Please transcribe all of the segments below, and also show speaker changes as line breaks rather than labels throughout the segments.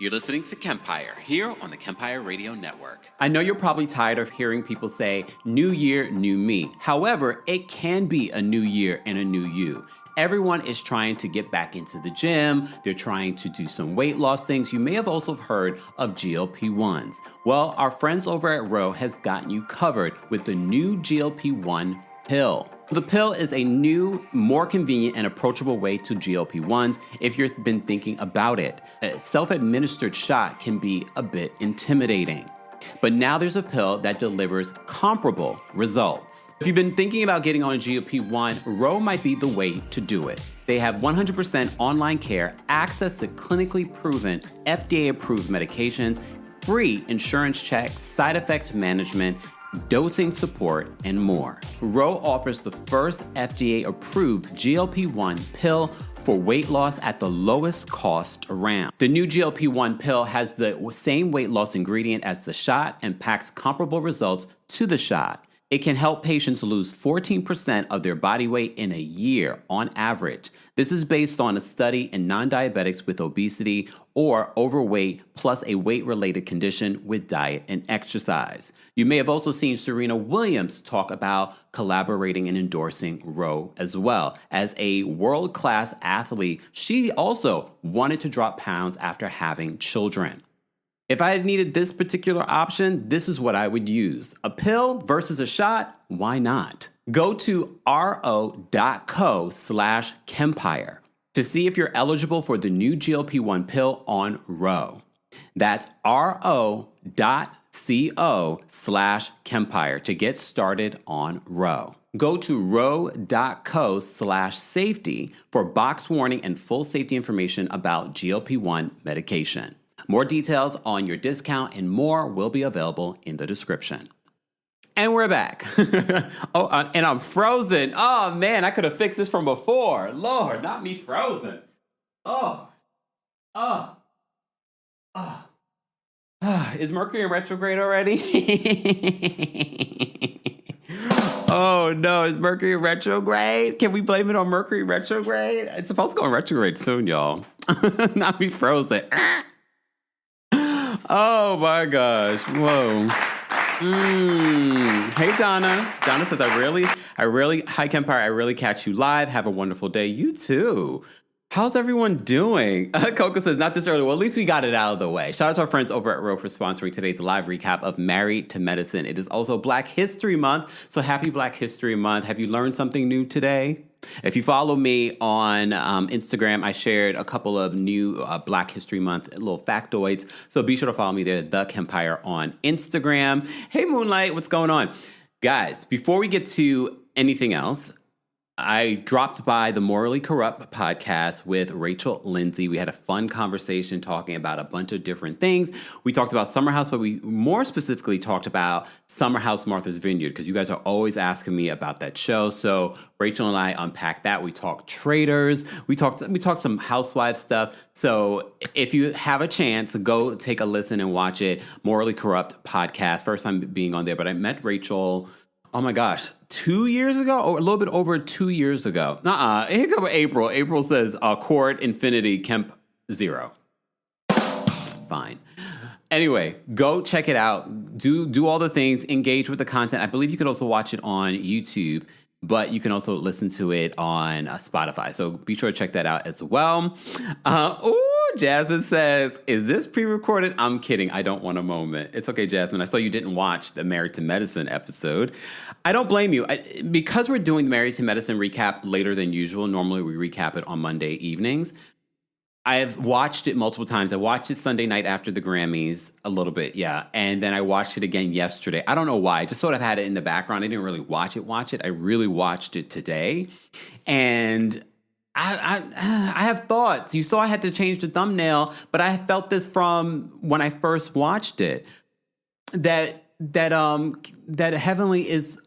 You're listening to Kempire here on the Kempire Radio Network.
I know you're probably tired of hearing people say, new year, new me. However, it can be a new year and a new you. Everyone is trying to get back into the gym. They're trying to do some weight loss things. You may have also heard of GLP-1s. Well, our friends over at Ro has gotten you covered with the new GLP-1 pill. The pill is a new, more convenient and approachable way to GLP-1s if you've been thinking about it. A self-administered shot can be a bit intimidating. But now there's a pill that delivers comparable results. If you've been thinking about getting on a GLP-1, Ro might be the way to do it. They have 100% online care, access to clinically proven, FDA-approved medications, free insurance checks, side effect management, dosing support, and more. Ro offers the first FDA-approved GLP-1 pill for weight loss at the lowest cost around. The new GLP-1 pill has the same weight loss ingredient as the shot and packs comparable results to the shot. It can help patients lose 14% of their body weight in a year on average. This is based on a study in non-diabetics with obesity or overweight plus a weight-related condition with diet and exercise. You may have also seen Serena Williams talk about collaborating and endorsing Ro as well. As a world-class athlete, she also wanted to drop pounds after having children. If I had needed this particular option, this is what I would use. A pill versus a shot? Why not? Go to ro.co/Kempire to see if you're eligible for the new GLP-1 pill on Ro. That's ro.co/Kempire to get started on Ro. Go to ro.co/safety for box warning and full safety information about GLP-1 medication. More details on your discount and more will be available in the description. And we're back. And I'm frozen. Oh, man, I could have fixed this from before. Lord, not me frozen. Is Mercury in retrograde already? Oh, no, is Mercury in retrograde? Can we blame it on Mercury retrograde? It's supposed to go in retrograde soon, y'all. Not me frozen. Oh my gosh. Whoa. Hey, Donna. Donna says, hi, Kempire, I really catch you live. Have a wonderful day. You too. How's everyone doing? Coco says, not this early. Well, at least we got it out of the way. Shout out to our friends over at Ro for sponsoring today's live recap of Married to Medicine. It is also Black History Month, so happy Black History Month. Have you learned something new today? If you follow me on Instagram, I shared a couple of new Black History Month little factoids, so be sure to follow me there, TheKempire on Instagram. Hey, Moonlight, what's going on? Guys, before we get to anything else, I dropped by the Morally Corrupt podcast with Rachel Lindsay. We had a fun conversation talking about a bunch of different things. We talked about Summer House, but we more specifically talked about Summer House Martha's Vineyard because you guys are always asking me about that show. So Rachel and I unpacked that. We talked traders. We talked some housewives stuff. So if you have a chance, go take a listen and watch it. Morally Corrupt podcast. First time being on there, but I met Rachel, oh my gosh, 2 years ago? Or a little bit over 2 years ago. Here go April. April says, Cord, Infinity, Kemp, 0. Fine. Anyway, go check it out. Do all the things. Engage with the content. I believe you could also watch it on YouTube, but you can also listen to it on Spotify. So be sure to check that out as well. Jasmine says, is this pre-recorded? I'm kidding. I don't want a moment. It's okay, Jasmine. I saw you didn't watch the Married to Medicine episode. I don't blame you. Because we're doing the Married to Medicine recap later than usual, normally we recap it on Monday evenings. I've watched it multiple times. I watched it Sunday night after the Grammys a little bit, yeah. And then I watched it again yesterday. I don't know why. I just sort of had it in the background. I didn't really watch it. I really watched it today. And I have thoughts. You saw I had to change the thumbnail, but I felt this from when I first watched it. That Heavenly is.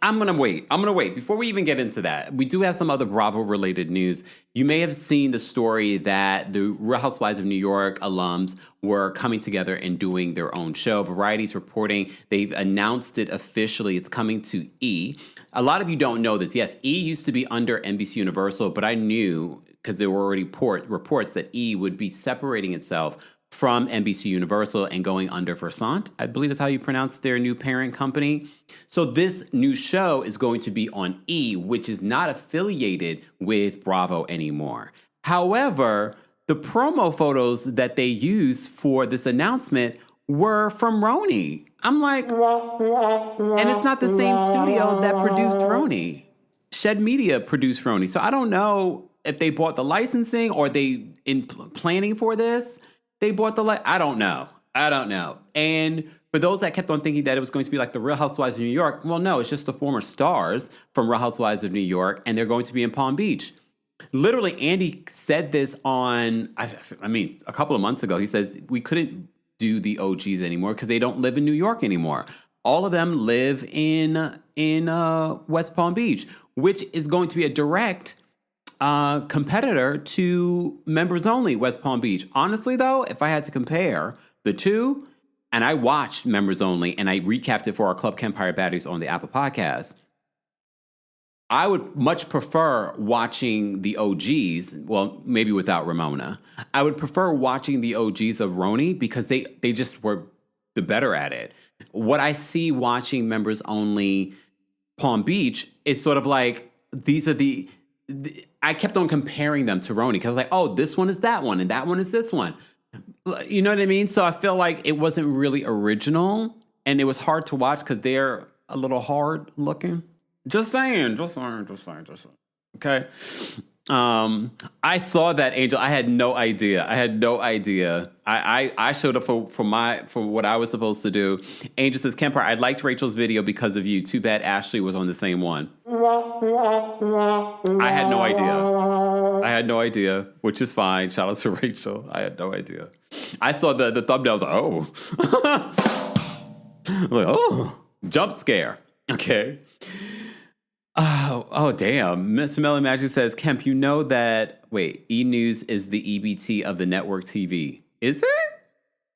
I'm gonna wait. Before we even get into that, we do have some other Bravo related news. You may have seen the story that the Real Housewives of New York alums were coming together and doing their own show. Variety's reporting they've announced it officially. It's coming to E! A lot of you don't know this. Yes, E! Used to be under NBC Universal, but I knew because there were already reports that E! Would be separating itself from NBC Universal and going under Versant. I believe that's how you pronounce their new parent company. So this new show is going to be on E, which is not affiliated with Bravo anymore. However, the promo photos that they used for this announcement were from Roni. I'm like, and it's not the same studio that produced Roni. Shed Media produced Roni. So I don't know if they bought the licensing or they in planning for this. They bought the I don't know. And for those that kept on thinking that it was going to be like the Real Housewives of New York, well, no, it's just the former stars from Real Housewives of New York, and they're going to be in Palm Beach. Literally, Andy said this on, a couple of months ago. He says we couldn't do the OGs anymore because they don't live in New York anymore. All of them live in West Palm Beach, which is going to be a direct competitor to Members Only West Palm Beach. Honestly, though, if I had to compare the two, and I watched Members Only and I recapped it for our Club Kempire Baddies on the Apple Podcast, I would much prefer watching the OGs, well, maybe without Ramona. I would prefer watching the OGs of Roni because they just were the better at it. What I see watching Members Only Palm Beach is sort of like, these are I kept on comparing them to Roni because I was like, oh, this one is that one and that one is this one. You know what I mean? So I feel like it wasn't really original and it was hard to watch because they're a little hard looking. Just saying. Okay. I saw that, Angel. I had no idea. I showed up for what I was supposed to do. Angel says, Kempire, I liked Rachel's video because of you. Too bad Ashley was on the same one. I had no idea, which is fine. Shout out to Rachel. I had no idea. I saw the thumbnail. I was like, oh. Like, oh, jump scare. Okay. Oh, damn. Miss Melly Magic says, Kemp, you know that, E! News is the EBT of the network TV. Is it?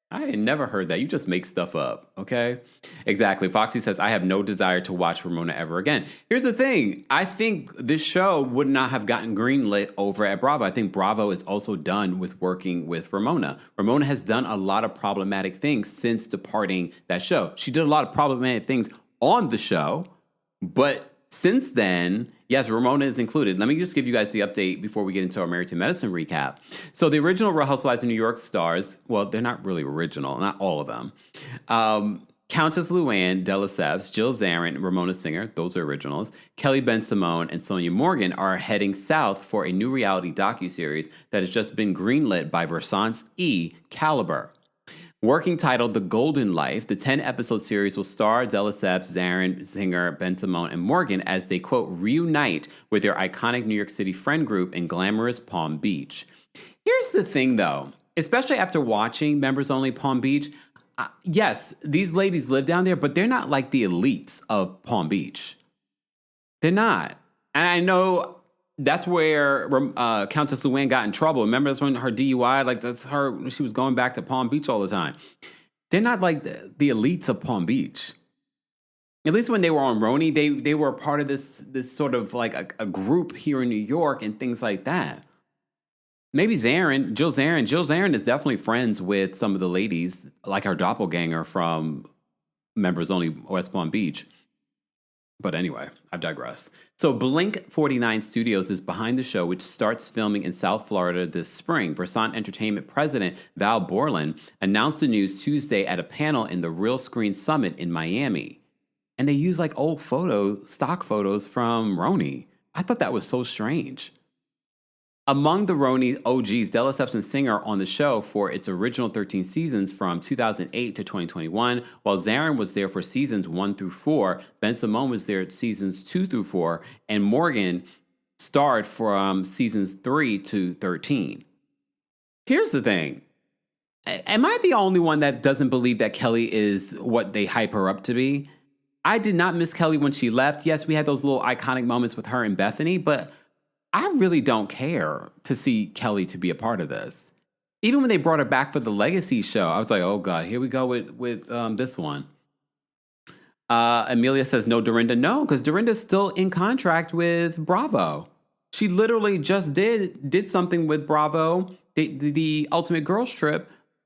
I had never heard that. You just make stuff up, okay? Exactly. Foxy says, I have no desire to watch Ramona ever again. Here's the thing. I think this show would not have gotten greenlit over at Bravo. I think Bravo is also done with working with Ramona. Ramona has done a lot of problematic things since departing that show. She did a lot of problematic things on the show, but since then, yes, Ramona is included. Let me just give you guys the update before we get into our Married to Medicine recap. So the original Real Housewives of New York stars, well, they're not really original, not all of them. Countess Luann de Lesseps, Jill Zarin, Ramona Singer, those are originals. Kelly Ben-Simone and Sonia Morgan are heading south for a new reality docuseries that has just been greenlit by Versant's E! Caliber. Working titled The Golden Life, the 10-episode series will star de Lesseps, Zarin, Singer, Ben-Simone, and Morgan as they, quote, reunite with their iconic New York City friend group in glamorous Palm Beach. Here's the thing, though, especially after watching Members Only Palm Beach, yes, these ladies live down there, but they're not like the elites of Palm Beach. They're not. And I know that's where Countess Luann got in trouble. Remember, that's when her DUI, like that's her, she was going back to Palm Beach all the time. They're not like the elites of Palm Beach. At least when they were on Roni, they were part of this sort of like a group here in New York and things like that. Maybe Jill Zarin is definitely friends with some of the ladies, like her doppelganger from Members Only West Palm Beach. But anyway, I've digressed. So Blink 49 Studios is behind the show, which starts filming in South Florida this spring. Versant Entertainment president Val Borland announced the news Tuesday at a panel in the Real Screen Summit in Miami. And they use like old stock photos from Roni. I thought that was so strange. Among the Roni OGs, de Lesseps and Singer on the show for its original 13 seasons from 2008 to 2021, while Zarin was there for seasons 1 through 4, Ben-Simone was there seasons 2 through 4, and Morgan starred from seasons 3 to 13. Here's the thing. Am I the only one that doesn't believe that Kelly is what they hype her up to be? I did not miss Kelly when she left. Yes, we had those little iconic moments with her and Bethany, but I really don't care to see Kelly to be a part of this. Even when they brought her back for the Legacy show, I was like, oh God, here we go with this one. Amelia says, no, Dorinda. No, because Dorinda's still in contract with Bravo. She literally just did something with Bravo, the Ultimate Girls Trip,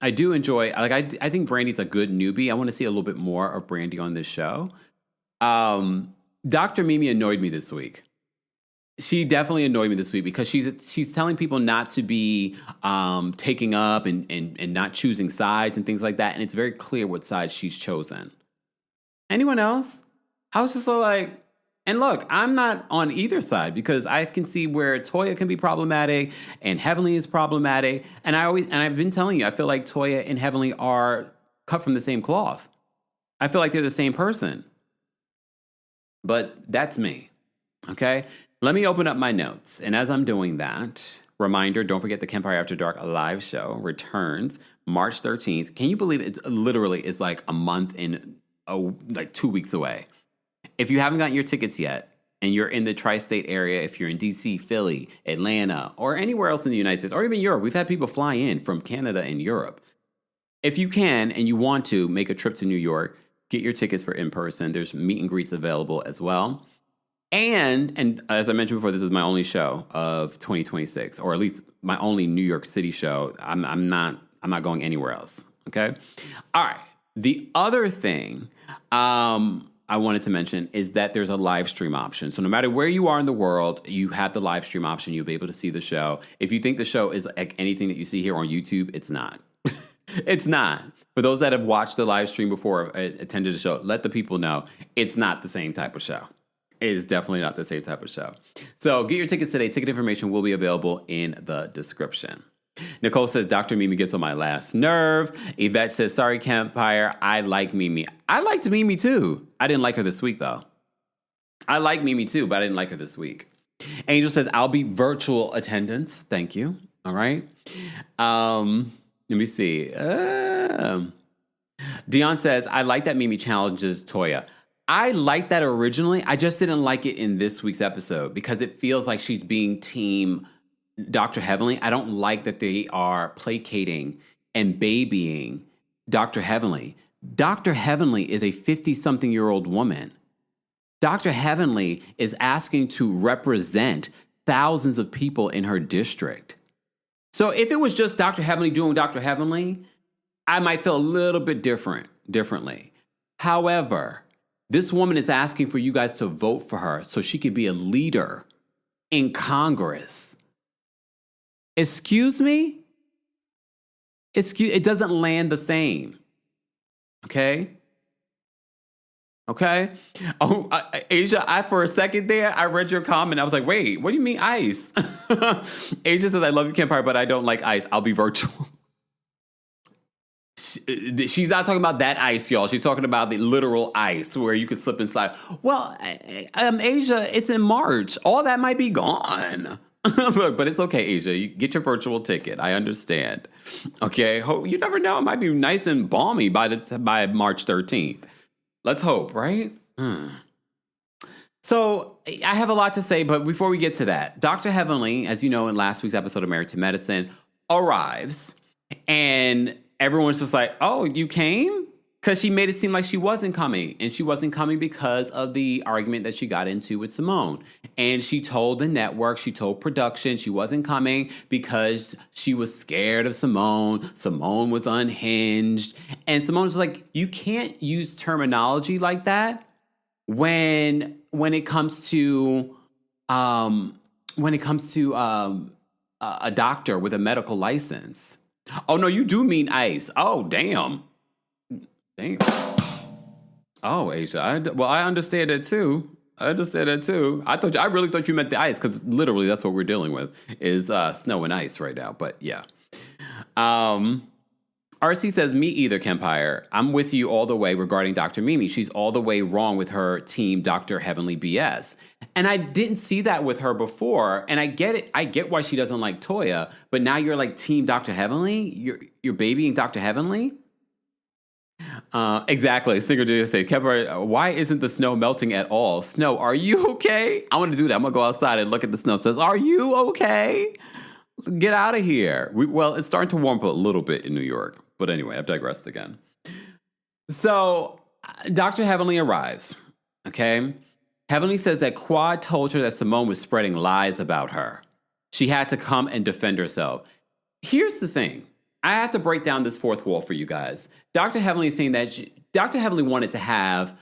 I do enjoy, like, I think Brandy's a good newbie. I want to see a little bit more of Brandy on this show. Dr. Mimi annoyed me this week. She definitely annoyed me this week because she's telling people not to be taking up and not choosing sides and things like that. And it's very clear what side she's chosen. Anyone else? I was just like, and look, I'm not on either side because I can see where Toya can be problematic and Heavenly is problematic. And I've been telling you, I feel like Toya and Heavenly are cut from the same cloth. I feel like they're the same person. But that's me. Okay? Let me open up my notes. And as I'm doing that, reminder, don't forget the Kempire After Dark live show returns March 13th. Can you believe it's like a month and like 2 weeks away? If you haven't gotten your tickets yet, and you're in the tri-state area, if you're in DC, Philly, Atlanta, or anywhere else in the United States, or even Europe, we've had people fly in from Canada and Europe. If you can and you want to make a trip to New York, get your tickets for in-person. There's meet and greets available as well. And as I mentioned before, this is my only show of 2026, or at least my only New York City show. I'm not going anywhere else. Okay. All right. The other thing I wanted to mention is that there's a live stream option. So no matter where you are in the world, you have the live stream option. You'll be able to see the show. If you think the show is like anything that you see here on YouTube, it's not. It's not. For those that have watched the live stream before, attended the show, let the people know it's not the same type of show. It is definitely not the same type of show. So get your tickets today. Ticket information will be available in the description. Nicole says, Dr. Mimi gets on my last nerve. Yvette says, sorry, Kempire. I like Mimi. I liked Mimi too. I didn't like her this week, though. I like Mimi too, but I didn't like her this week. Angel says, I'll be virtual attendance. Thank you. All right. Let me see. Dion says, I like that Mimi challenges Toya. I liked that originally. I just didn't like it in this week's episode because it feels like she's being team Dr. Heavenly. I don't like that they are placating and babying Dr. Heavenly. Dr. Heavenly is a 50-something-year-old woman. Dr. Heavenly is asking to represent thousands of people in her district. So if it was just Dr. Heavenly doing Dr. Heavenly, I might feel a little bit differently. However, this woman is asking for you guys to vote for her so she could be a leader in Congress. Excuse me? It doesn't land the same. Okay? Okay? Oh, Asia, for a second there, I read your comment. I was like, wait, what do you mean ice? Asia says, I love you, Kempire, but I don't like ice. I'll be virtual. She's not talking about that ice, y'all. She's talking about the literal ice where you could slip and slide. Well, Asia, it's in March. All that might be gone. But it's okay, Asia. You get your virtual ticket. I understand. Okay? You never know. It might be nice and balmy by March 13th. Let's hope, right? So I have a lot to say, but before we get to that, Dr. Heavenly, as you know, in last week's episode of Married to Medicine, arrives, and everyone's just like, oh, you came? Because she made it seem like she wasn't coming. And she wasn't coming because of the argument that she got into with Simone. And she told the network, she told production she wasn't coming because she was scared of Simone. Simone was unhinged. And Simone was like, you can't use terminology like that when it comes to a doctor with a medical license. Oh, no, you do mean ice. Oh, damn. Damn. Oh, Asia. I understand that too. I really thought you meant the ice because literally that's what we're dealing with is snow and ice right now. But yeah. RC says, me either, Kempire. I'm with you all the way regarding Dr. Mimi. She's all the way wrong with her team Dr. Heavenly BS. And I didn't see that with her before. And I get it. I get why she doesn't like Toya. But now you're like team Dr. Heavenly? You're babying Dr. Heavenly? Exactly. Singer did say, Kempire, why isn't the snow melting at all? Snow, are you okay? I want to do that. I'm going to go outside and look at the snow. It says, are you okay? Get out of here. It's starting to warm up a little bit in New York. But anyway, I've digressed again. So Dr. Heavenly arrives. Okay. Heavenly says that Quad told her that Simone was spreading lies about her. She had to come and defend herself. Here's the thing. I have to break down this fourth wall for you guys. Dr. Heavenly is saying that Dr. Heavenly wanted to have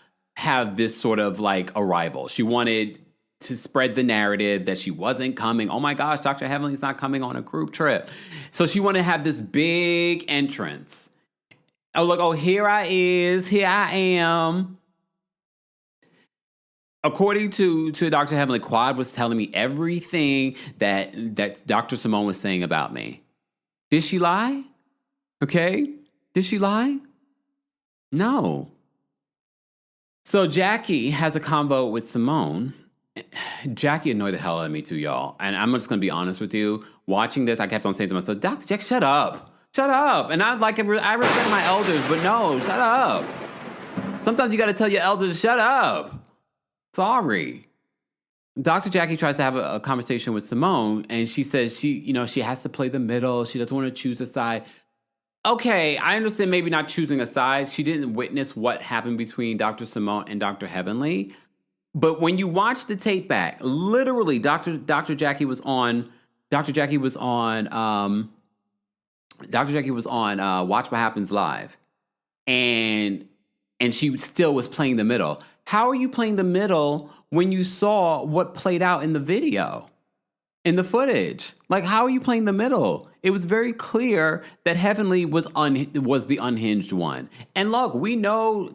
this sort of like arrival. She wanted to spread the narrative that she wasn't coming. Oh my gosh, Dr. Heavenly's not coming on a group trip. So she wanted to have this big entrance. Oh, look, here I am. According to Dr. Heavenly, Quad was telling me everything that Dr. Simone was saying about me. Did she lie? Okay. Did she lie? No. So Jackie has a convo with Simone. Jackie annoyed the hell out of me too, y'all. And I'm just going to be honest with you. Watching this, I kept on saying to myself, Dr. Jackie, shut up. Shut up. And I respect my elders, but no, shut up. Sometimes you got to tell your elders, shut up. Sorry. Dr. Jackie tries to have a conversation with Simone, and she says she has to play the middle. She doesn't want to choose a side. Okay, I understand maybe not choosing a side. She didn't witness what happened between Dr. Simone and Dr. Heavenly. But when you watch the tape back, literally, Dr. Jackie was on Watch What Happens Live, and she still was playing the middle. How are you playing the middle when you saw what played out in the video, in the footage? Like, how are you playing the middle? It was very clear that Heavenly was the unhinged one. And look, we know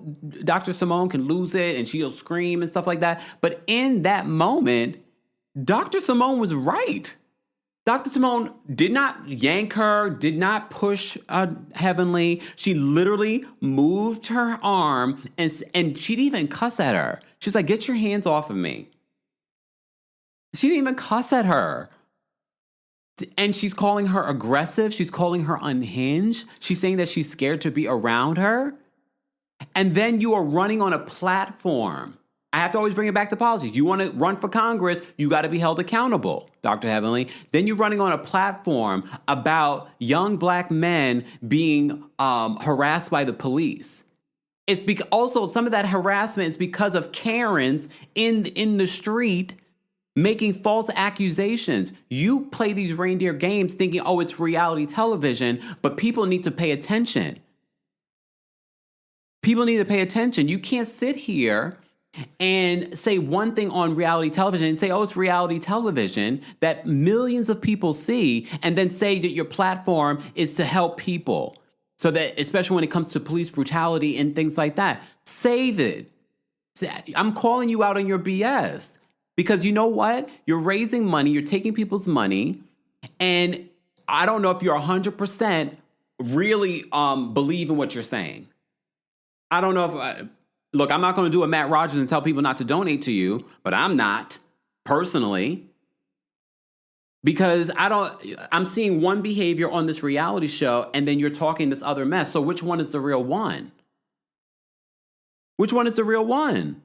Dr. Simone can lose it and she'll scream and stuff like that. But in that moment, Dr. Simone was right. Dr. Simone did not yank her, did not push Heavenly. She literally moved her arm and she'd even cuss at her. She's like, get your hands off of me. She didn't even cuss at her. And she's calling her aggressive. She's calling her unhinged. She's saying that she's scared to be around her. And then you are running on a platform. I have to always bring it back to politics. You want to run for Congress, you got to be held accountable, Dr. Heavenly. Then you're running on a platform about young black men being harassed by the police. It's also some of that harassment is because of Karens in the street making false accusations. You play these reindeer games thinking, oh, it's reality television, but people need to pay attention. People need to pay attention. You can't sit here and say one thing on reality television and say, oh, it's reality television that millions of people see, and then say that your platform is to help people. So that, especially when it comes to police brutality and things like that, save it. I'm calling you out on your BS. Because you know what? You're raising money, you're taking people's money, and I don't know if you're 100% really believe in what you're saying. I don't know if... Look, I'm not going to do a Matt Rogers and tell people not to donate to you, but I'm not, personally. Because I'm seeing one behavior on this reality show, and then you're talking this other mess. So which one is the real one? Which one is the real one?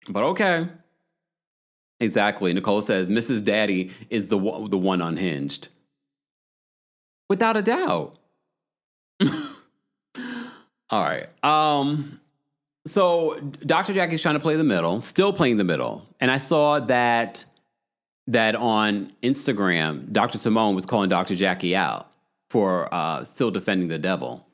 But okay. Exactly. Nicole says, Mrs. Daddy is the one unhinged. Without a doubt. All right. So Dr. Jackie's trying to play the middle, still playing the middle. And I saw that on Instagram, Dr. Simone was calling Dr. Jackie out for still defending the devil.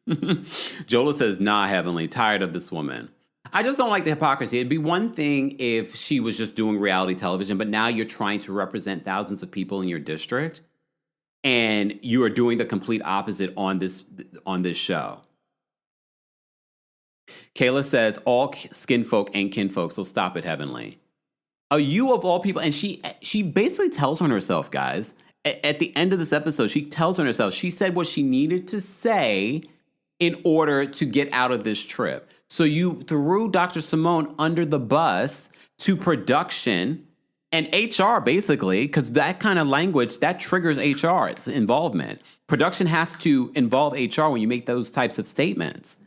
Jola says, nah, Heavenly, tired of this woman. I just don't like the hypocrisy. It'd be one thing if she was just doing reality television, but now you're trying to represent thousands of people in your district, and you are doing the complete opposite on this show. Kayla says, all skin folk ain't kinfolk, so stop it, Heavenly. You of all people, and she basically tells on herself, guys. At the end of this episode, she tells on herself. She said what she needed to say in order to get out of this trip. So you threw Dr. Simone under the bus to production and HR, basically, because that kind of language, that triggers HR's involvement. Production has to involve HR when you make those types of statements.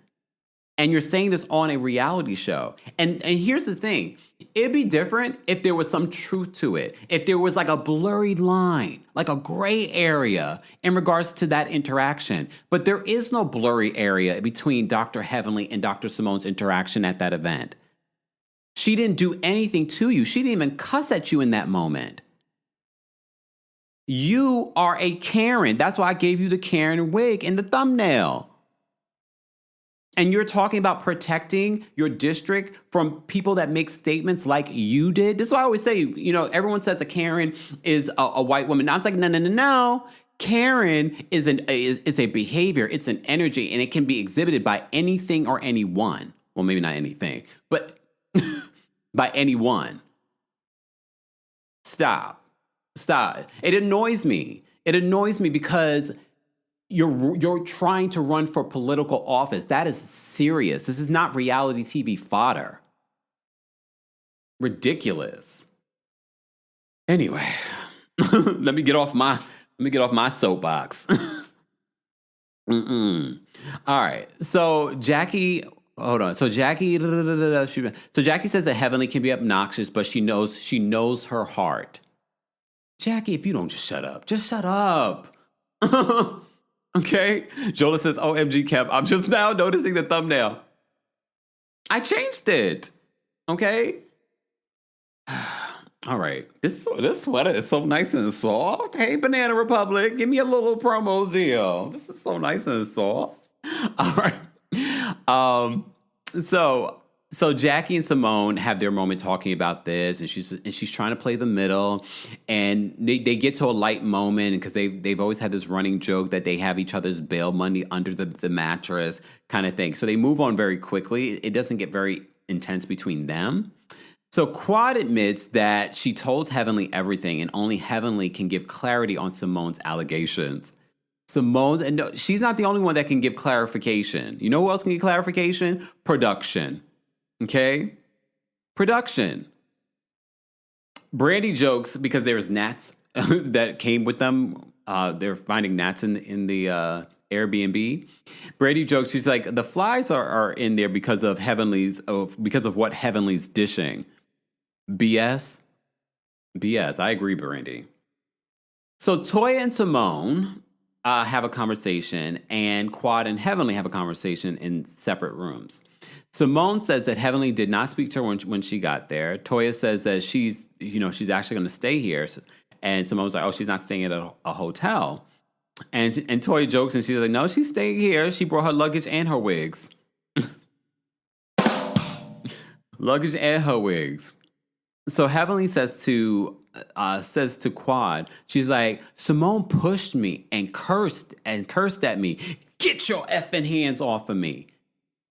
And you're saying this on a reality show. And here's the thing. It'd be different if there was some truth to it. If there was like a blurry line, like a gray area in regards to that interaction. But there is no blurry area between Dr. Heavenly and Dr. Simone's interaction at that event. She didn't do anything to you. She didn't even cuss at you in that moment. You are a Karen. That's why I gave you the Karen wig in the thumbnail. And you're talking about protecting your district from people that make statements like you did. This is why I always say, everyone says a Karen is a white woman. I was like, no. Karen is a behavior. It's an energy, and it can be exhibited by anything or anyone. Well, maybe not anything, but by anyone. Stop. It annoys me. It annoys me because you're trying to run for political office. That is serious. This is not reality TV fodder. Ridiculous. Anyway, let me get off my soapbox. All right. So Jackie, hold on. So Jackie says that Heavenly can be obnoxious, but she knows her heart. Jackie, if you don't just shut up. Okay? Jola says, OMG, Kemp, I'm just now noticing the thumbnail. I changed it. Okay? All right. This sweater is so nice and soft. Hey, Banana Republic, give me a little promo deal. This is so nice and soft. All right. So Jackie and Simone have their moment talking about this, and she's trying to play the middle, and they get to a light moment because they've always had this running joke that they have each other's bail money under the mattress kind of thing. So they move on very quickly. It doesn't get very intense between them. So Quad admits that she told Heavenly everything, and only Heavenly can give clarity on Simone's allegations. And no, she's not the only one that can give clarification. You know who else can give clarification? Production. Okay? Production. Brandy jokes because there's gnats that came with them. They're finding gnats in the Airbnb. Brandy jokes, she's like, the flies are in there because of what Heavenly's dishing. BS. I agree, Brandy. So Toya and Simone have a conversation, and Quad and Heavenly have a conversation in separate rooms. Simone says that Heavenly did not speak to her when she got there. Toya says that she's actually going to stay here. And Simone's like, oh, she's not staying at a hotel. And Toya jokes, and she's like, no, she's staying here. She brought her luggage and her wigs. Luggage and her wigs. So Heavenly says to Quad, she's like, Simone pushed me and cursed at me. Get your effing hands off of me.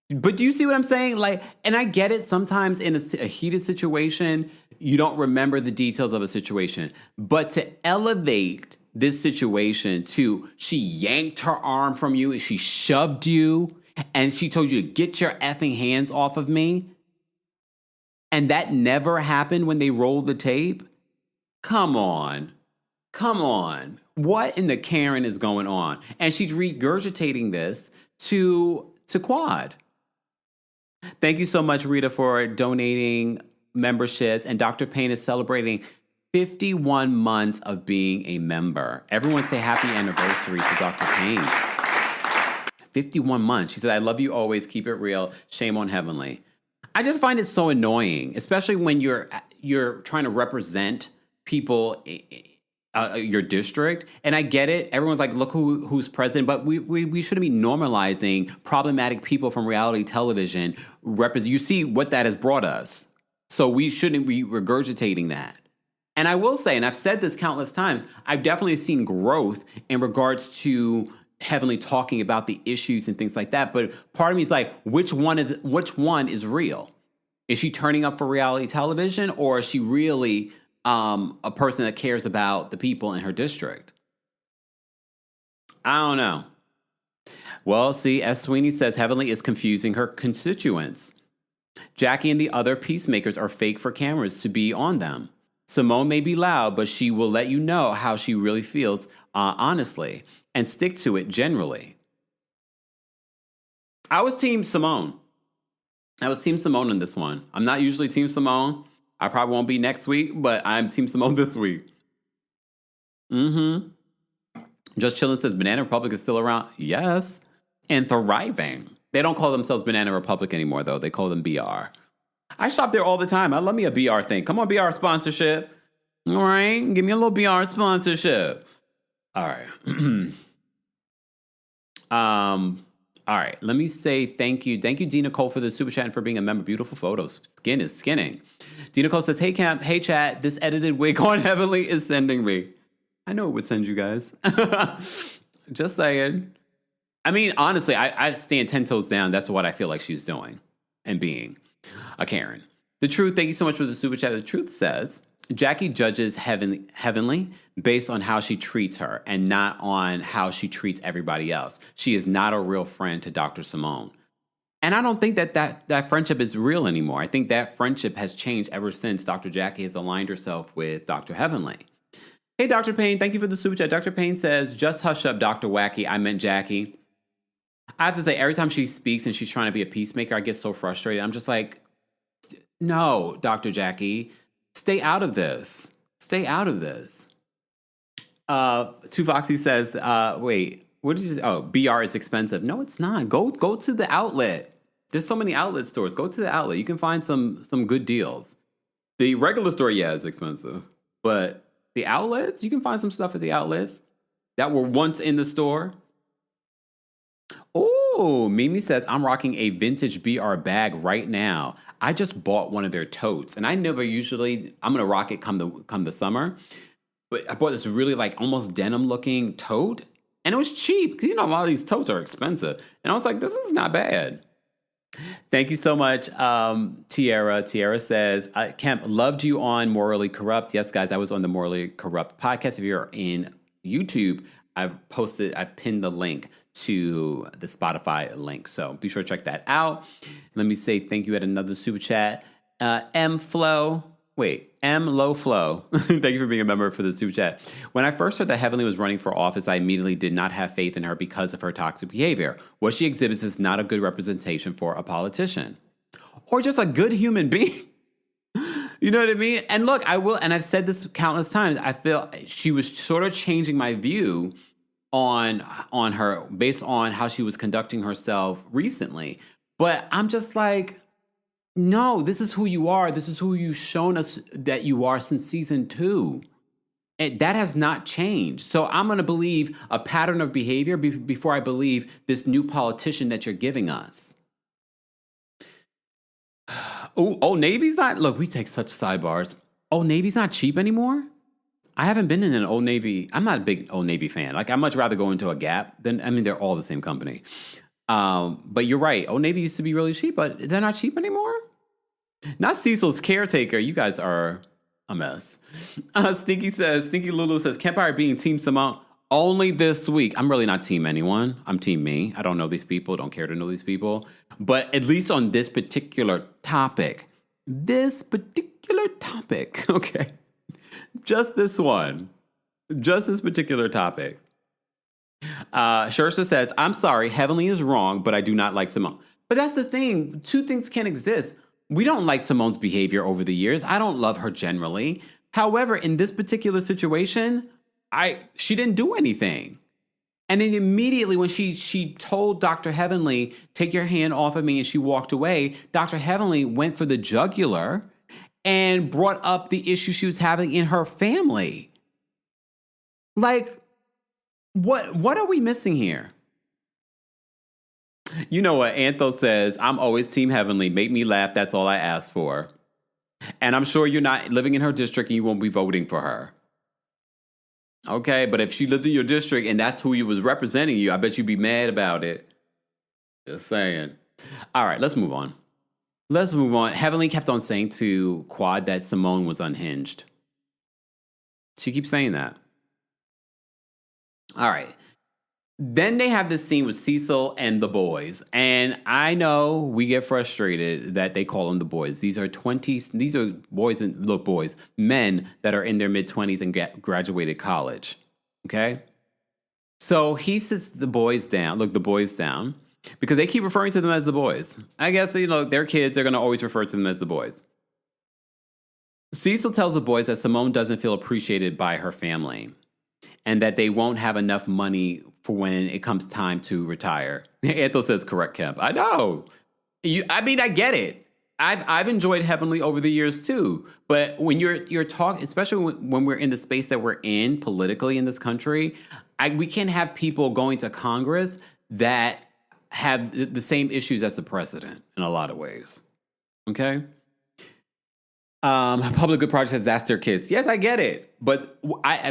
But do you see what I'm saying? Like, and I get it. Sometimes in a heated situation, you don't remember the details of a situation. But to elevate this situation to she yanked her arm from you and she shoved you and she told you to get your effing hands off of me, and that never happened when they rolled the tape? Come on. What in the Karen is going on? And she's regurgitating this to Quad. Thank you so much, Rita, for donating memberships. And Dr. Payne is celebrating 51 months of being a member. Everyone say happy anniversary to Dr. Payne. 51 months. She said, I love you always. Keep it real. Shame on Heavenly. I just find it so annoying, especially when you're trying to represent people, your district. And I get it. Everyone's like, look who's president. But we shouldn't be normalizing problematic people from reality television. You see what that has brought us. So we shouldn't be regurgitating that. And I will say, and I've said this countless times, I've definitely seen growth in regards to Heavenly talking about the issues and things like that. But part of me is like, which one is real? Is she turning up for reality television, or is she really a person that cares about the people in her district? I don't know. Well, see, S. Sweeney says Heavenly is confusing her constituents. Jackie and the other peacemakers are fake for cameras to be on them. Simone may be loud, but she will let you know how she really feels honestly, and stick to it generally. I was Team Simone. In this one. I'm not usually Team Simone. I probably won't be next week, but I'm Team Simone this week. Just Chillin' says Banana Republic is still around. Yes. And thriving. They don't call themselves Banana Republic anymore, though. They call them BR. I shop there all the time. I love me a BR thing. Come on, BR sponsorship. All right, give me a little BR sponsorship. All right. All right, let me say thank you. Thank you, Dina Cole, for the super chat and for being a member. Beautiful photos. Skin is skinning. Dina Cole says, hey, Camp, hey, chat, this edited wig on Heavenly is sending me. I know it would send you guys. Just saying. I mean, honestly, I stand 10 toes down. That's what I feel like she's doing and being a Karen. The Truth, thank you so much for the super chat. The Truth says, Jackie judges Heavenly based on how she treats her and not on how she treats everybody else. She is not a real friend to Dr. Simone. And I don't think that friendship is real anymore. I think that friendship has changed ever since Dr. Jackie has aligned herself with Dr. Heavenly. Hey, Dr. Payne, thank you for the super chat. Dr. Payne says, just hush up, Dr. Wacky. I meant Jackie. I have to say, every time she speaks and she's trying to be a peacemaker, I get so frustrated. I'm just like, no, Dr. Jackie. Stay out of this. Stay out of this. Two Foxy says, wait, what did you say? Oh, BR is expensive. No, it's not. Go to the outlet. There's so many outlet stores. Go to the outlet. You can find some good deals. The regular store, yeah, is expensive. But the outlets, you can find some stuff at the outlets that were once in the store. Oh, Mimi says, I'm rocking a vintage BR bag right now. I just bought one of their totes, and I never usually, I'm going to rock it come the summer. But I bought this really like almost denim looking tote, and it was cheap because, you know, a lot of these totes are expensive. And I was like, this is not bad. Thank you so much, Tiara. Tiara says, Kemp, loved you on Morally Corrupt. Yes, guys, I was on the Morally Corrupt podcast. If you're in YouTube, I've pinned the link to the Spotify link. So be sure to check that out. Let me say thank you at another super chat. M Low Flow. Thank you for being a member for the super chat. When I first heard that Heavenly was running for office, I immediately did not have faith in her because of her toxic behavior. What she exhibits is not a good representation for a politician or just a good human being. You know what I mean? And look, and I've said this countless times, I feel she was sort of changing my view on her based on how she was conducting herself recently. But I'm just like, no, this is who you are. This is who you've shown us that you are since season 2. And that has not changed. So I'm going to believe a pattern of behavior before I believe this new politician that you're giving us. Old Navy's not, look, we take such sidebars. Old Navy's not cheap anymore? I haven't been in an Old Navy. I'm not a big Old Navy fan. Like, I'd much rather go into a Gap than, I mean, they're all the same company. But you're right. Old Navy used to be really cheap, but they're not cheap anymore? Not Cecil's Caretaker. You guys are a mess. Stinky Lulu says, Kempire being Team Simone only this week. I'm really not Team anyone. I'm Team me. I don't know these people. Don't care to know these people. But at least on this particular topic. Okay. Just this one. Just this particular topic. Shersa says, I'm sorry, Heavenly is wrong, but I do not like Simone. But that's the thing. Two things can't exist. We don't like Simone's behavior over the years. I don't love her generally. However, in this particular situation, she didn't do anything. And then immediately when she told Dr. Heavenly, take your hand off of me, and she walked away, Dr. Heavenly went for the jugular and brought up the issue she was having in her family. Like, what are we missing here? You know what? Antho says, I'm always Team Heavenly. Make me laugh. That's all I ask for. And I'm sure you're not living in her district and you won't be voting for her. Okay, but if she lives in your district and that's who was representing you, I bet you'd be mad about it. Just saying. All right, let's move on. Heavenly kept on saying to Quad that Simone was unhinged. She keeps saying that. All right. Then they have this scene with Cecil and the boys. And I know we get frustrated that they call them the boys. These are men that are in their mid-20s and graduated college. Okay? So he sits the boys down, because they keep referring to them as the boys. I guess, they're kids. They're going to always refer to them as the boys. Cecil tells the boys that Simone doesn't feel appreciated by her family and that they won't have enough money for when it comes time to retire. Anthony says, correct, Kemp. I know. I get it. I've enjoyed Heavenly over the years too. But when you're talking, especially when we're in the space that we're in politically in this country, we can't have people going to Congress that have the same issues as the president in a lot of ways. Okay. Public Good Project says that's their kids. Yes, I get it. But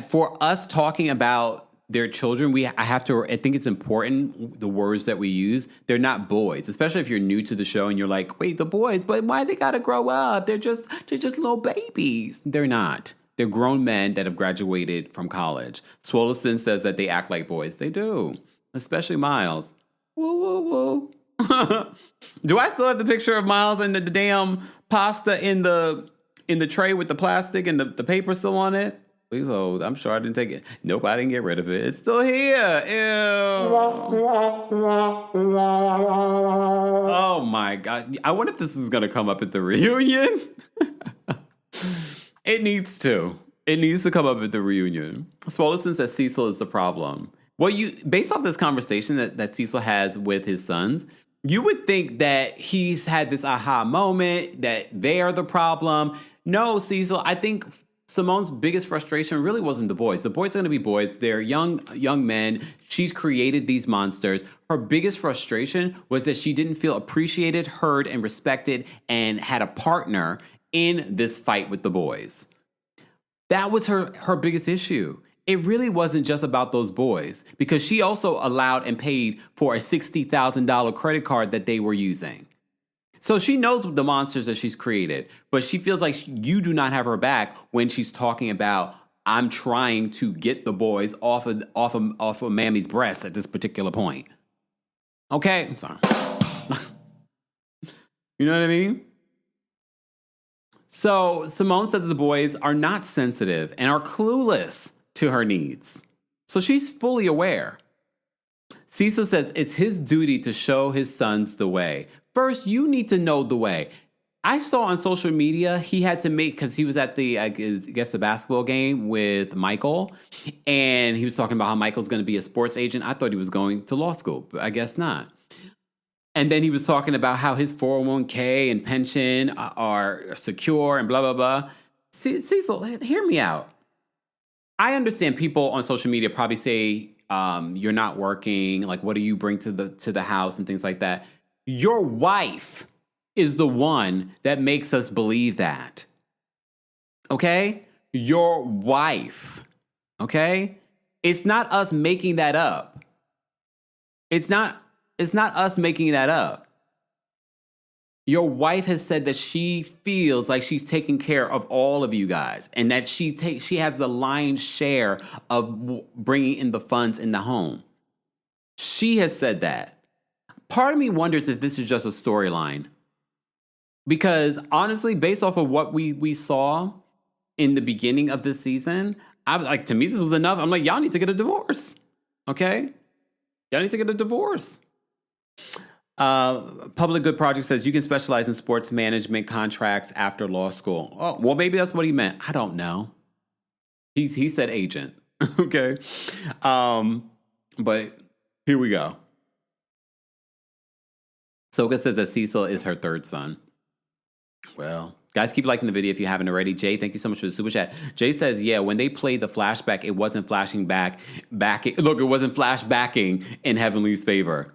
for us talking about their children, I think it's important, the words that we use. They're not boys, especially if you're new to the show and you're like, wait, the boys, but why they gotta grow up? They're just little babies. They're not. They're grown men that have graduated from college. Swoleston says that they act like boys. They do, especially Miles. Woo, woo, woo. Do I still have the picture of Miles and the damn pasta in the tray with the plastic and the paper still on it? Please hold. I'm sure I didn't take it. Nope, I didn't get rid of it. It's still here. Ew. Oh my gosh. I wonder if this is going to come up at the reunion. It needs to. It needs to come up at the reunion. Swoleston says Cecil is the problem. Well, based off this conversation that Cecil has with his sons, you would think that he's had this aha moment, that they are the problem. No, Cecil, I think Simone's biggest frustration really wasn't the boys. The boys are going to be boys. They're young men. She's created these monsters. Her biggest frustration was that she didn't feel appreciated, heard, and respected, and had a partner in this fight with the boys. That was her biggest issue. It really wasn't just about those boys, because she also allowed and paid for a $60,000 credit card that they were using. So she knows the monsters that she's created, but she feels like you do not have her back when she's talking about, I'm trying to get the boys off of Mammy's breast at this particular point. Okay, I'm sorry. You know what I mean? So Simone says the boys are not sensitive and are clueless to her needs. So she's fully aware. Cecil says it's his duty to show his sons the way. First, you need to know the way. I saw on social media he had to make, because he was at the basketball game with Michael, and he was talking about how Michael's going to be a sports agent. I thought he was going to law school, but I guess not. And then he was talking about how his 401k and pension are secure and blah, blah, blah. Cecil, hear me out. I understand people on social media probably say you're not working, like what do you bring to the house and things like that. Your wife is the one that makes us believe that. Okay? Your wife. Okay? It's not us making that up. It's not us making that up. Your wife has said that she feels like she's taking care of all of you guys, and that she has the lion's share of bringing in the funds in the home. She has said that. Part of me wonders if this is just a storyline. Because honestly, based off of what we saw in the beginning of this season, to me, this was enough. I'm like, y'all need to get a divorce. Okay? Y'all need to get a divorce. Public Good Project says you can specialize in sports management contracts after law school. Oh, well, maybe that's what he meant. I don't know. He said agent. Okay. But here we go. Soka says that Cecil is her third son. Well, guys, keep liking the video if you haven't already. Jay, thank you so much for the super chat. Jay says, yeah, when they played the flashback, it wasn't flashing back. Look, it wasn't flashbacking in Heavenly's favor.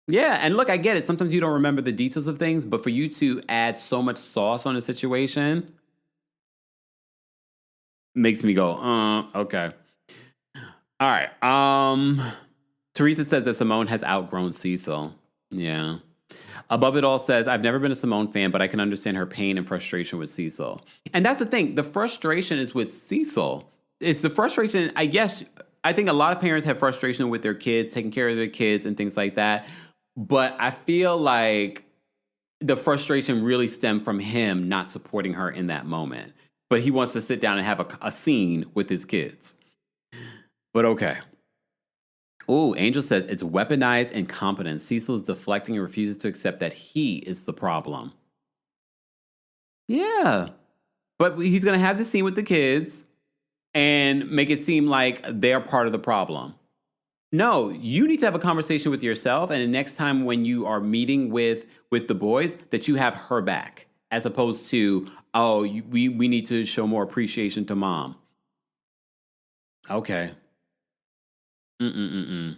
Yeah, and look, I get it. Sometimes you don't remember the details of things, but for you to add so much sauce on a situation makes me go, okay. All right. Teresa says that Simone has outgrown Cecil. Yeah. Above It All says, I've never been a Simone fan, but I can understand her pain and frustration with Cecil. And that's the thing. The frustration is with Cecil. It's the frustration, I guess, I think a lot of parents have frustration with their kids, taking care of their kids and things like that. But I feel like the frustration really stemmed from him not supporting her in that moment. But he wants to sit down and have a scene with his kids. But okay. Oh, Angel says it's weaponized incompetence. Cecil is deflecting and refuses to accept that he is the problem. Yeah. But he's going to have the scene with the kids and make it seem like they're part of the problem. No, you need to have a conversation with yourself, and the next time when you are meeting with the boys, that you have her back, as opposed to, oh, we need to show more appreciation to mom. Okay. Mm-mm-mm-mm.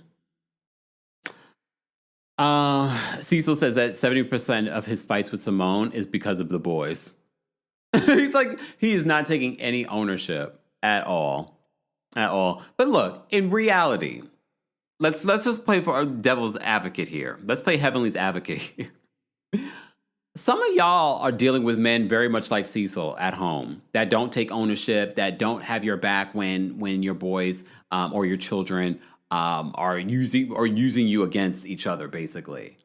Cecil says that 70% of his fights with Simone is because of the boys. He's like, he is not taking any ownership at all. At all. But look, in reality, let's just play for our devil's advocate here. Let's play Heavenly's advocate here. Some of y'all are dealing with men very much like Cecil at home that don't take ownership, that don't have your back when your boys or your children are using you against each other, basically.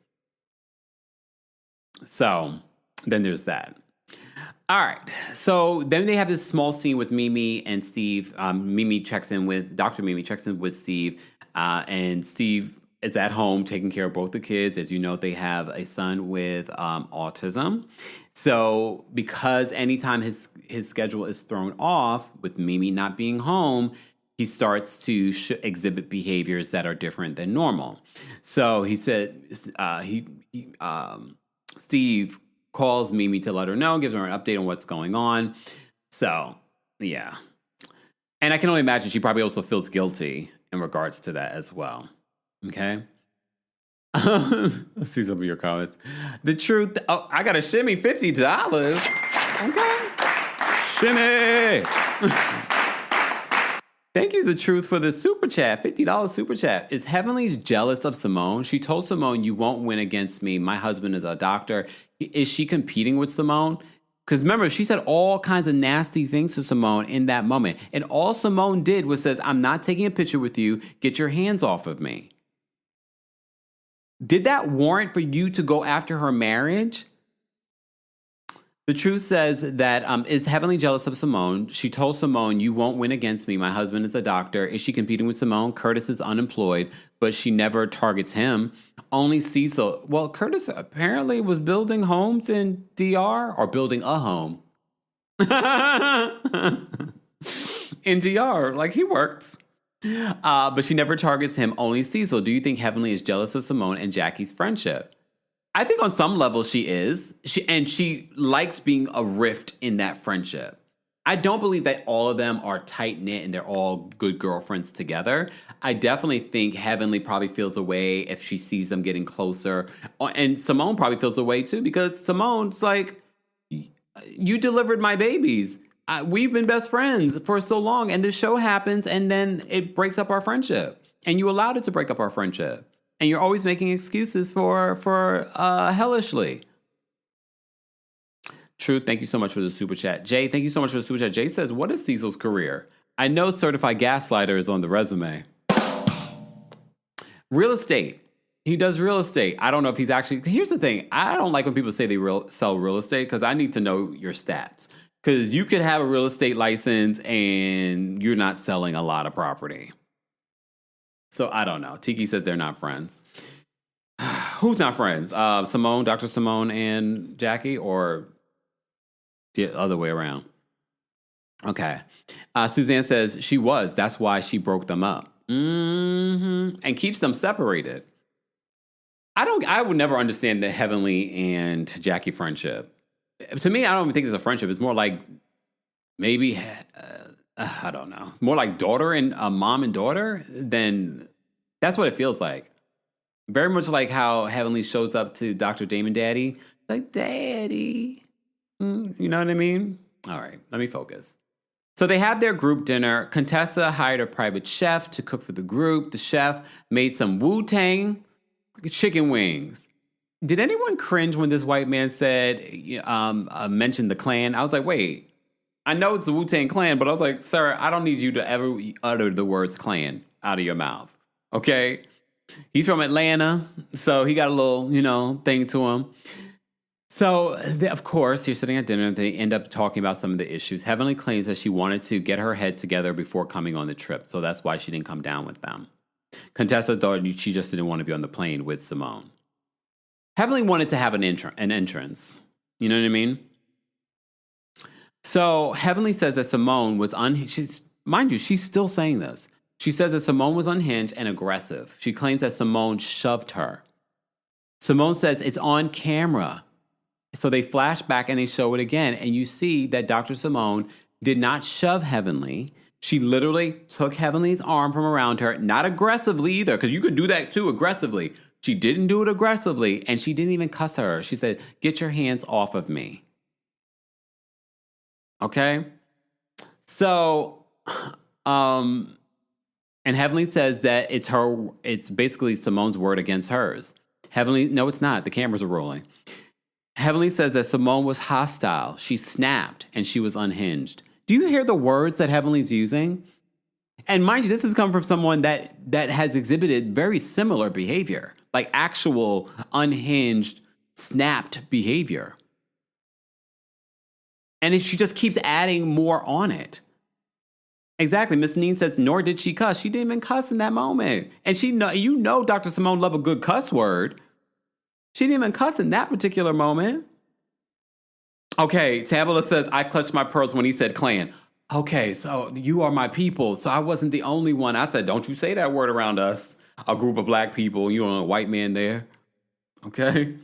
So then there's that. All right. So then they have this small scene with Mimi and Steve. Dr. Mimi checks in with Steve, and Steve is at home taking care of both the kids. As you know, they have a son with autism. So because anytime his schedule is thrown off with Mimi not being home, he starts to exhibit behaviors that are different than normal. So he said, Steve calls Mimi to let her know, gives her an update on what's going on. So, yeah. And I can only imagine she probably also feels guilty in regards to that as well. Okay? Let's see some of your comments. The truth. Oh, I got a shimmy $50. Okay. Shimmy. Thank you, The Truth, for the super chat. $50 super chat. Is Heavenly jealous of Simone? She told Simone, you won't win against me. My husband is a doctor. Is she competing with Simone? Because remember, she said all kinds of nasty things to Simone in that moment. And all Simone did was says, I'm not taking a picture with you. Get your hands off of me. Did that warrant for you to go after her marriage? The Truth says that is Heavenly jealous of Simone? She told Simone, you won't win against me. My husband is a doctor. Is she competing with Simone? Curtis is unemployed, but she never targets him. Only Cecil. Well, Curtis apparently was building homes in DR, or building a home. In DR, like he works. But she never targets him, only Cecil. Do you think Heavenly is jealous of Simone and Jackie's friendship? I think on some level she is. She likes being a rift in that friendship. I don't believe that all of them are tight-knit and they're all good girlfriends together. I definitely think Heavenly probably feels a way if she sees them getting closer. And Simone probably feels a way too, because Simone's like, you delivered my babies. We've been best friends for so long, and this show happens, and then it breaks up our friendship. And you allowed it to break up our friendship. And you're always making excuses for hellishly. Truth, thank you so much for the super chat. Jay, thank you so much for the super chat. Jay says, what is Cecil's career? I know certified gaslighter is on the resume. Real estate. He does real estate. I don't know if he's actually... Here's the thing. I don't like when people say they sell real estate, because I need to know your stats. Because you could have a real estate license and you're not selling a lot of property. So I don't know. Tiki says they're not friends. Who's not friends? Simone, Dr. Simone and Jackie, or the other way around? Okay. Suzanne says she was. That's why she broke them up. And keeps them separated. I would never understand the Heavenly and Jackie friendship. To me, I don't even think it's a friendship. It's more like maybe... I don't know. More like daughter and mom and daughter than... That's what it feels like. Very much like how Heavenly shows up to Dr. Damon Daddy. Like, Daddy. You know what I mean? All right, let me focus. So they have their group dinner. Contessa hired a private chef to cook for the group. The chef made some Wu-Tang chicken wings. Did anyone cringe when this white man said, mentioned the Klan? I was like, wait. I know it's the Wu-Tang Clan, but I was like, sir, I don't need you to ever utter the words Klan out of your mouth, okay? He's from Atlanta, so he got a little, thing to him. So, of course, you're sitting at dinner, and they end up talking about some of the issues. Heavenly claims that she wanted to get her head together before coming on the trip, so that's why she didn't come down with them. Contessa thought she just didn't want to be on the plane with Simone. Heavenly wanted to have an entrance. You know what I mean? So Heavenly says that Simone was mind you, she's still saying this. She says that Simone was unhinged and aggressive. She claims that Simone shoved her. Simone says it's on camera. So they flash back and they show it again. And you see that Dr. Simone did not shove Heavenly. She literally took Heavenly's arm from around her, not aggressively either, because you could do that too aggressively. She didn't do it aggressively, and she didn't even cuss her. She said, "Get your hands off of me." Okay? So, and Heavenly says that it's basically Simone's word against hers. Heavenly, no, it's not. The cameras are rolling. Heavenly says that Simone was hostile. She snapped, and she was unhinged. Do you hear the words that Heavenly's using? And mind you, this has come from someone that has exhibited very similar behavior, like actual unhinged, snapped behavior. And she just keeps adding more on it. Exactly. Miss Neen says, nor did she cuss. She didn't even cuss in that moment. And you know Dr. Simone loved a good cuss word. She didn't even cuss in that particular moment. Okay, Tabitha says, I clutched my pearls when he said clan. Okay, so you are my people. So I wasn't the only one. I said, don't you say that word around us. A group of black people. You know, a white man there. Okay.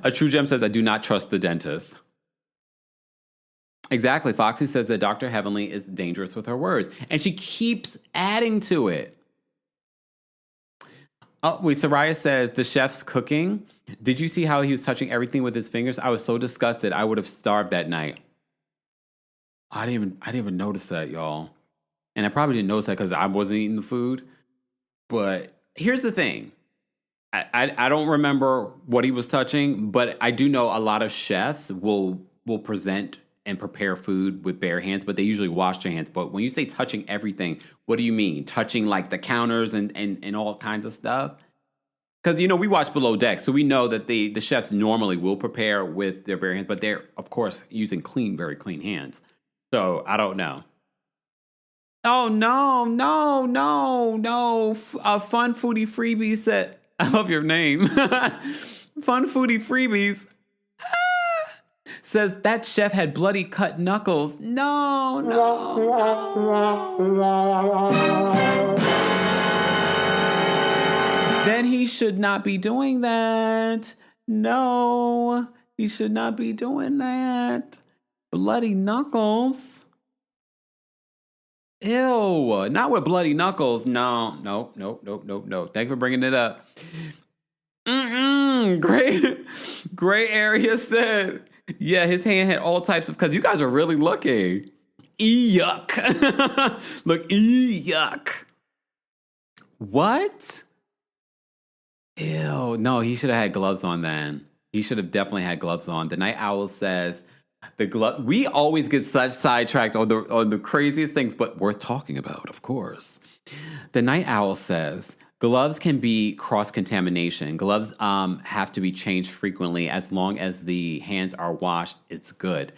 A True Gem says, I do not trust the dentist. Exactly. Foxy says that Dr. Heavenly is dangerous with her words. And she keeps adding to it. Oh, wait, Soraya says, the chef's cooking. Did you see how he was touching everything with his fingers? I was so disgusted. I would have starved that night. I didn't even notice that, y'all. And I probably didn't notice that because I wasn't eating the food. But here's the thing. I don't remember what he was touching, but I do know a lot of chefs will present and prepare food with bare hands, but they usually wash their hands. But when you say touching everything, what do you mean? Touching like the counters and all kinds of stuff? Because, you know, we watch Below Deck, so we know that the chefs normally will prepare with their bare hands, but they're, of course, using very clean hands. So I don't know. Oh, no. Fun Foodie Freebies said, I love your name. Fun Foodie Freebies says that chef had bloody cut knuckles. No. Then he should not be doing that. No, he should not be doing that. Bloody knuckles. Ew, not with bloody knuckles. No. Thanks for bringing it up. Gray area said, yeah, his hand had all types of, because you guys are really looking. Yuck. Look, yuck. What? Ew, no, he should have had gloves on then. He should have definitely had gloves on. The Night Owl says, we always get such sidetracked on the craziest things, but worth talking about, of course. The Night Owl says, gloves can be cross-contamination. Gloves have to be changed frequently. As long as the hands are washed, it's good.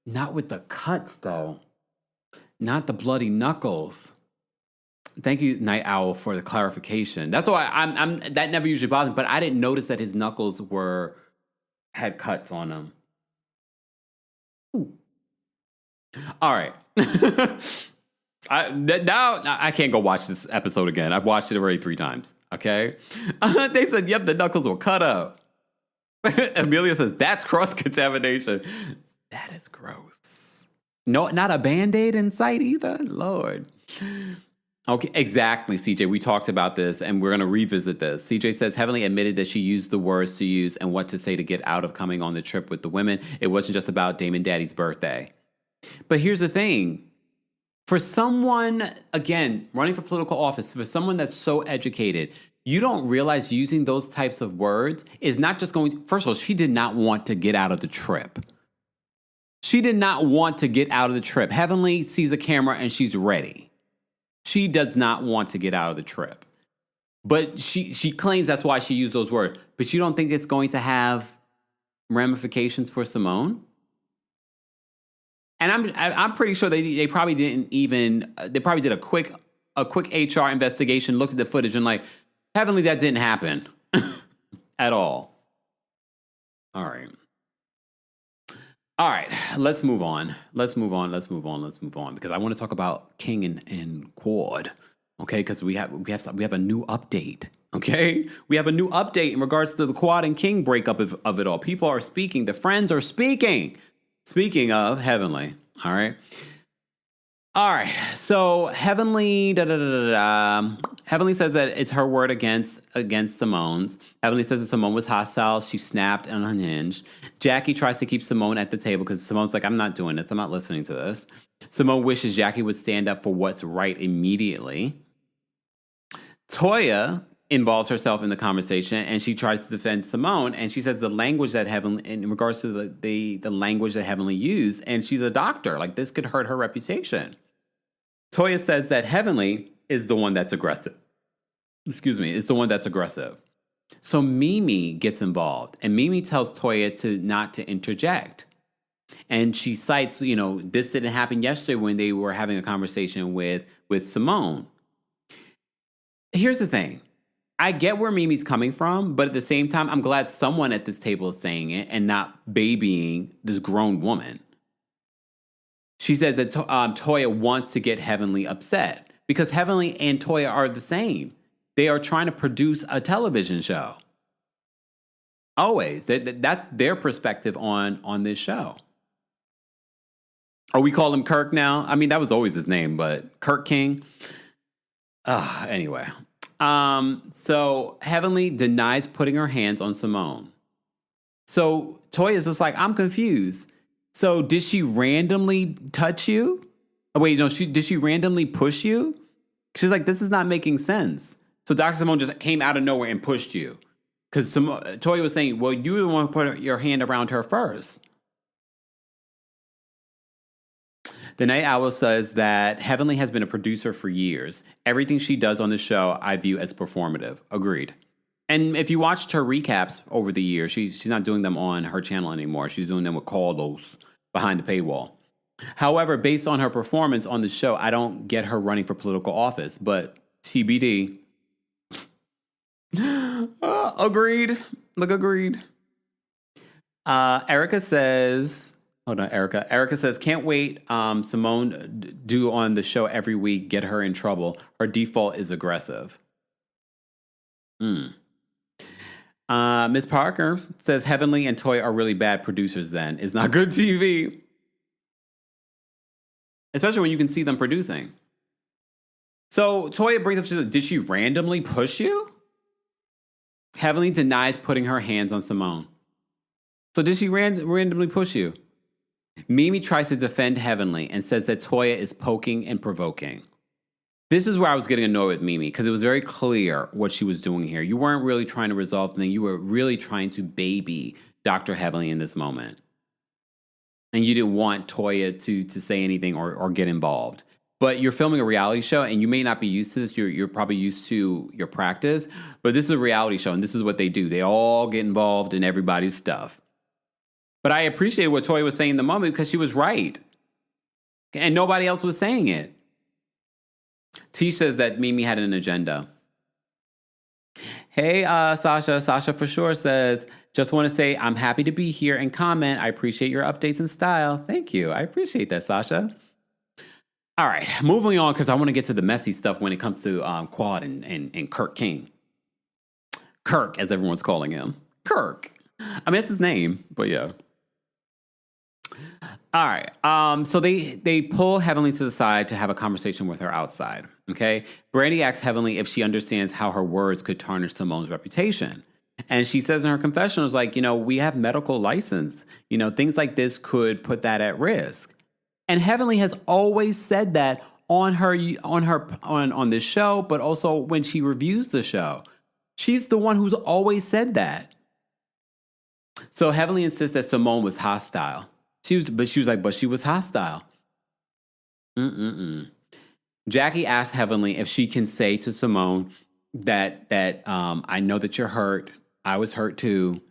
Not with the cuts, though. Not the bloody knuckles. Thank you, Night Owl, for the clarification. That's why I'm that never usually bothers me, but I didn't notice that his knuckles had cuts on them. Ooh. All right. Now I can't go watch this episode again. I've watched it already 3 times. Okay. They said, yep, the knuckles were cut up. Amelia says, that's cross-contamination. That is gross. No, not a Band-Aid in sight either. Lord. Okay, exactly, CJ. We talked about this, and we're going to revisit this. CJ says, Heavenly admitted that she used the words to use and what to say to get out of coming on the trip with the women. It wasn't just about Damon Daddy's birthday. But here's the thing. For someone, again, running for political office, for someone that's so educated, you don't realize using those types of words is not just going to, first of all, she did not want to get out of the trip. She did not want to get out of the trip. Heavenly sees a camera and she's ready. She does not want to get out of the trip. But she claims that's why she used those words. But you don't think it's going to have ramifications for Simone? And I'm pretty sure they probably didn't even, they probably did a quick HR investigation, looked at the footage and like, Heavenly, that didn't happen at all. All right, let's move on. Because I want to talk about King and Quad. Okay, because we have a new update. Okay, we have a new update in regards to the Quad and King breakup of it all. People are speaking. The friends are speaking. Speaking of Heavenly, all right. All right, so Heavenly, Heavenly says that it's her word against Simone's. Heavenly says that Simone was hostile. She snapped and unhinged. Jackie tries to keep Simone at the table because Simone's like, I'm not doing this. I'm not listening to this. Simone wishes Jackie would stand up for what's right immediately. Toya involves herself in the conversation and she tries to defend Simone, and she says the language that Heavenly, in regards to the language that Heavenly used, and she's a doctor, like this could hurt her reputation. Toya says that Heavenly is the one that's aggressive. Is the one that's aggressive. So Mimi gets involved, and Mimi tells Toya not to interject. And she cites, this didn't happen yesterday when they were having a conversation with Simone. Here's the thing. I get where Mimi's coming from, but at the same time, I'm glad someone at this table is saying it and not babying this grown woman. She says that Toya wants to get Heavenly upset because Heavenly and Toya are the same. They are trying to produce a television show. Always. That's their perspective on this show. Or we call him Kirk now. I mean, that was always his name, but Kirk King. Anyway. So Heavenly denies putting her hands on Simone. So Toya's just like, I'm confused. So did she randomly touch you? Oh, wait, no, did she randomly push you? She's like, this is not making sense. So Dr. Simone just came out of nowhere and pushed you. Because Toya was saying, well, you were the one who put your hand around her first. The Night Owl says that Heavenly has been a producer for years. Everything she does on the show, I view as performative. Agreed. And if you watched her recaps over the years, she's not doing them on her channel anymore. She's doing them with Carlos behind the paywall. However, based on her performance on the show, I don't get her running for political office. But TBD. Agreed. Look, agreed. Erica says... Hold on, Erica. Erica says, can't wait. Simone do on the show every week. Get her in trouble. Her default is aggressive. Ms. Parker says, Heavenly and Toya are really bad producers then. It's not good TV. Especially when you can see them producing. So Toya brings up, did she randomly push you? Heavenly denies putting her hands on Simone. So did she randomly push you? Mimi tries to defend Heavenly and says that Toya is poking and provoking. This is where I was getting annoyed with Mimi because it was very clear what she was doing here. You weren't really trying to resolve anything. You were really trying to baby Dr. Heavenly in this moment. And you didn't want Toya to say anything or get involved. But you're filming a reality show and you may not be used to this. You're probably used to your practice. But this is a reality show and this is what they do. They all get involved in everybody's stuff. But I appreciated what Toya was saying in the moment because she was right. And nobody else was saying it. T says that Mimi had an agenda. Hey, Sasha. Sasha for sure says, just want to say I'm happy to be here and comment. I appreciate your updates and style. Thank you. I appreciate that, Sasha. All right, moving on because I want to get to the messy stuff when it comes to Quad and Kirk King. Kirk, as everyone's calling him. Kirk. I mean, that's his name, but yeah. All right. So they pull Heavenly to the side to have a conversation with her outside. Okay. Brandy asks Heavenly if she understands how her words could tarnish Simone's reputation. And she says in her confessional, like, we have medical license. Things like this could put that at risk. And Heavenly has always said that on this show, but also when she reviews the show. She's the one who's always said that. So Heavenly insists that Simone was hostile. She was hostile. Jackie asked Heavenly if she can say to Simone that I know that you're hurt. I was hurt too.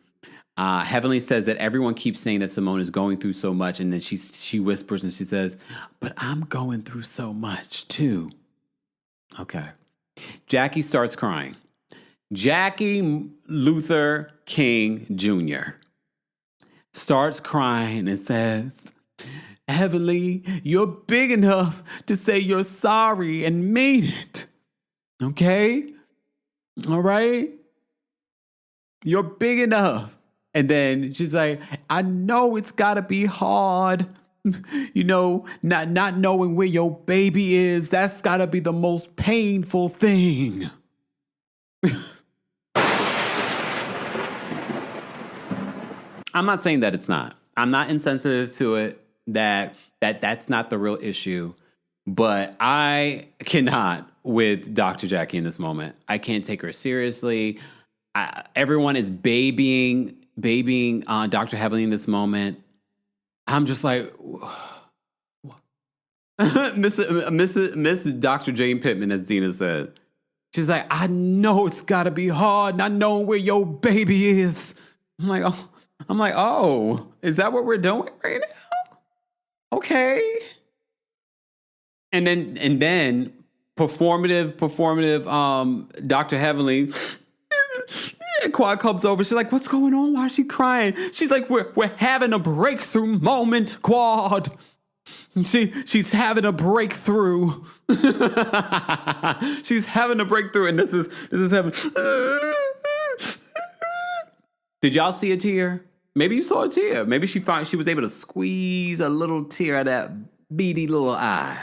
Heavenly says that everyone keeps saying that Simone is going through so much, and then she whispers and she says, "But I'm going through so much too." Okay. Jackie starts crying. Jackie Luther King Jr. starts crying and says, "Heavenly, you're big enough to say you're sorry and mean it. Okay? All right? You're big enough. And then she's like, I know it's got to be hard. Not knowing where your baby is. That's got to be the most painful thing. I'm not saying that it's not. I'm not insensitive to it, that's not the real issue. But I cannot with Dr. Jackie in this moment. I can't take her seriously. Everyone is babying Dr. Heavenly in this moment. I'm just like, Miss Dr. Jane Pittman, as Dina said. She's like, I know it's got to be hard not knowing where your baby is. I'm like, oh, is that what we're doing right now? Okay. And then performative, Dr. Heavenly, Quad comes over. She's like, what's going on? Why is she crying? She's like, we're having a breakthrough moment, Quad. She's having a breakthrough. She's having a breakthrough, and this is having. Did y'all see a tear? Maybe you saw a tear. Maybe she was able to squeeze a little tear out of that beady little eye.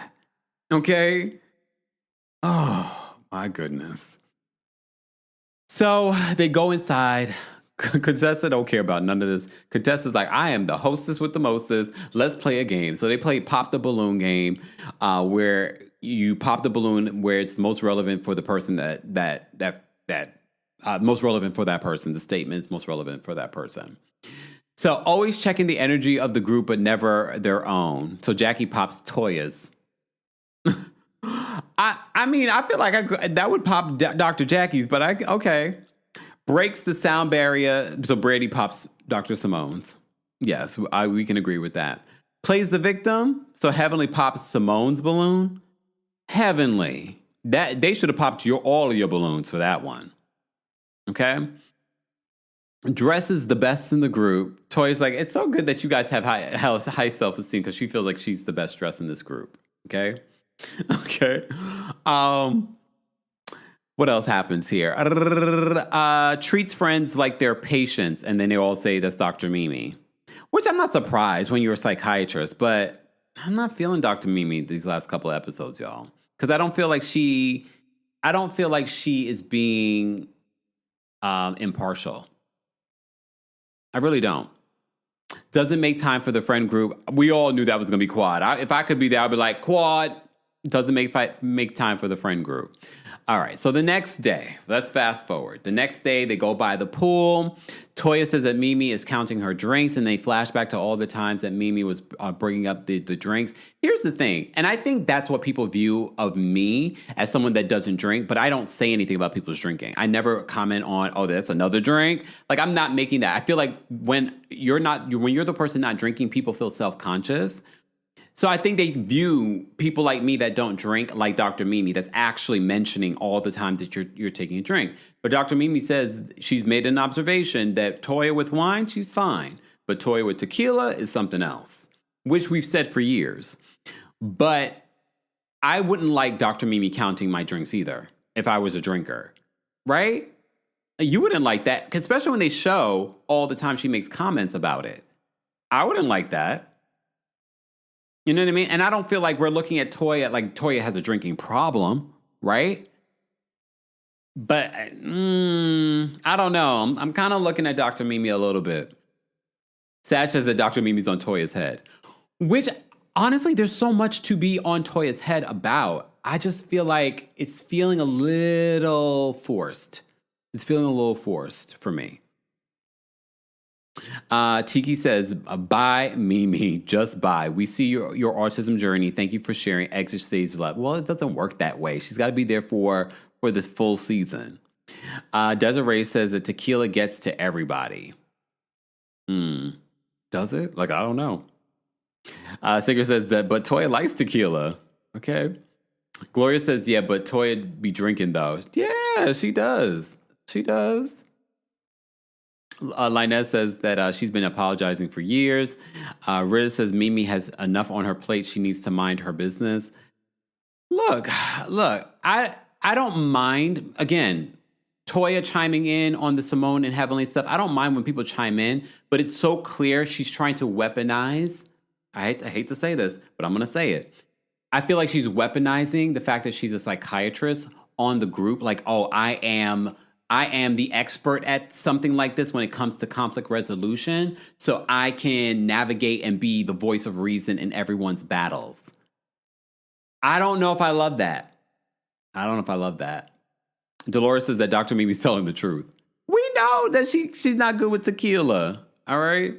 Okay? Oh, my goodness. So they go inside. Contessa don't care about none of this. Contessa's like, I am the hostess with the mostest. Let's play a game. So they play Pop the Balloon game, where you pop the balloon where it's most relevant for the person most relevant for that person. The statement is most relevant for that person. So always checking the energy of the group, but never their own. So Jackie pops Toya's. I mean, I feel like that would pop Dr. Jackie's, but okay. Breaks the sound barrier, so Brady pops Dr. Simone's. Yes, we can agree with that. Plays the victim, so Heavenly pops Simone's balloon. Heavenly. They should have popped all of your balloons for that one. Okay? Dresses the best in the group. Toya's like, it's so good that you guys have high self-esteem, because she feels like she's the best dressed in this group. Okay? Okay. What else happens here? Treats friends like they're patients, and then they all say that's Dr. Mimi. Which I'm not surprised when you're a psychiatrist, but I'm not feeling Dr. Mimi these last couple of episodes, y'all. Because I don't feel like she is being impartial. I really don't. Doesn't make time for the friend group. We all knew that was going to be Quad. If I could be there, I'd be like, Quad. Doesn't make time for the friend group. All right, so the next day, let's fast forward. The next day, they go by the pool. Toya says that Mimi is counting her drinks, and they flash back to all the times that Mimi was bringing up the drinks. Here's the thing, and I think that's what people view of me, as someone that doesn't drink, but I don't say anything about people's drinking. I never comment on, oh, that's another drink. Like, I'm not making that. I feel like when you're the person not drinking, people feel self-conscious. So I think they view people like me that don't drink like Dr. Mimi, that's actually mentioning all the time that you're taking a drink. But Dr. Mimi says she's made an observation that Toya with wine, she's fine. But Toya with tequila is something else, which we've said for years. But I wouldn't like Dr. Mimi counting my drinks either if I was a drinker, right? You wouldn't like that, especially when they show all the time she makes comments about it. I wouldn't like that. You know what I mean? And I don't feel like we're looking at Toya like Toya has a drinking problem, right? But I don't know. I'm kind of looking at Dr. Mimi a little bit. Sash says that Dr. Mimi's on Toya's head. Which, honestly, there's so much to be on Toya's head about. I just feel like it's feeling a little forced. It's feeling a little forced for me. Tiki says, bye, Mimi, just bye. We see your autism journey. Thank you for sharing exit stage love. Well, it doesn't work that way. She's got to be there for this full season. Desiree says that tequila gets to everybody. Does it? Like, I don't know. Singer says that, but Toya likes tequila. Okay. Gloria says, yeah, but Toya be drinking though. Yeah, she does. She does. Linez says that she's been apologizing for years. Rita says Mimi has enough on her plate. She needs to mind her business. Look, I don't mind, again, Toya chiming in on the Simone and Heavenly stuff. I don't mind when people chime in, but it's so clear she's trying to weaponize. I hate to say this, but I'm going to say it. I feel like she's weaponizing the fact that she's a psychiatrist on the group. Like, oh, I am the expert at something like this when it comes to conflict resolution, so I can navigate and be the voice of reason in everyone's battles. I don't know if I love that. Dolores says that Dr. Mimi's telling the truth. We know that she's not good with tequila. All right.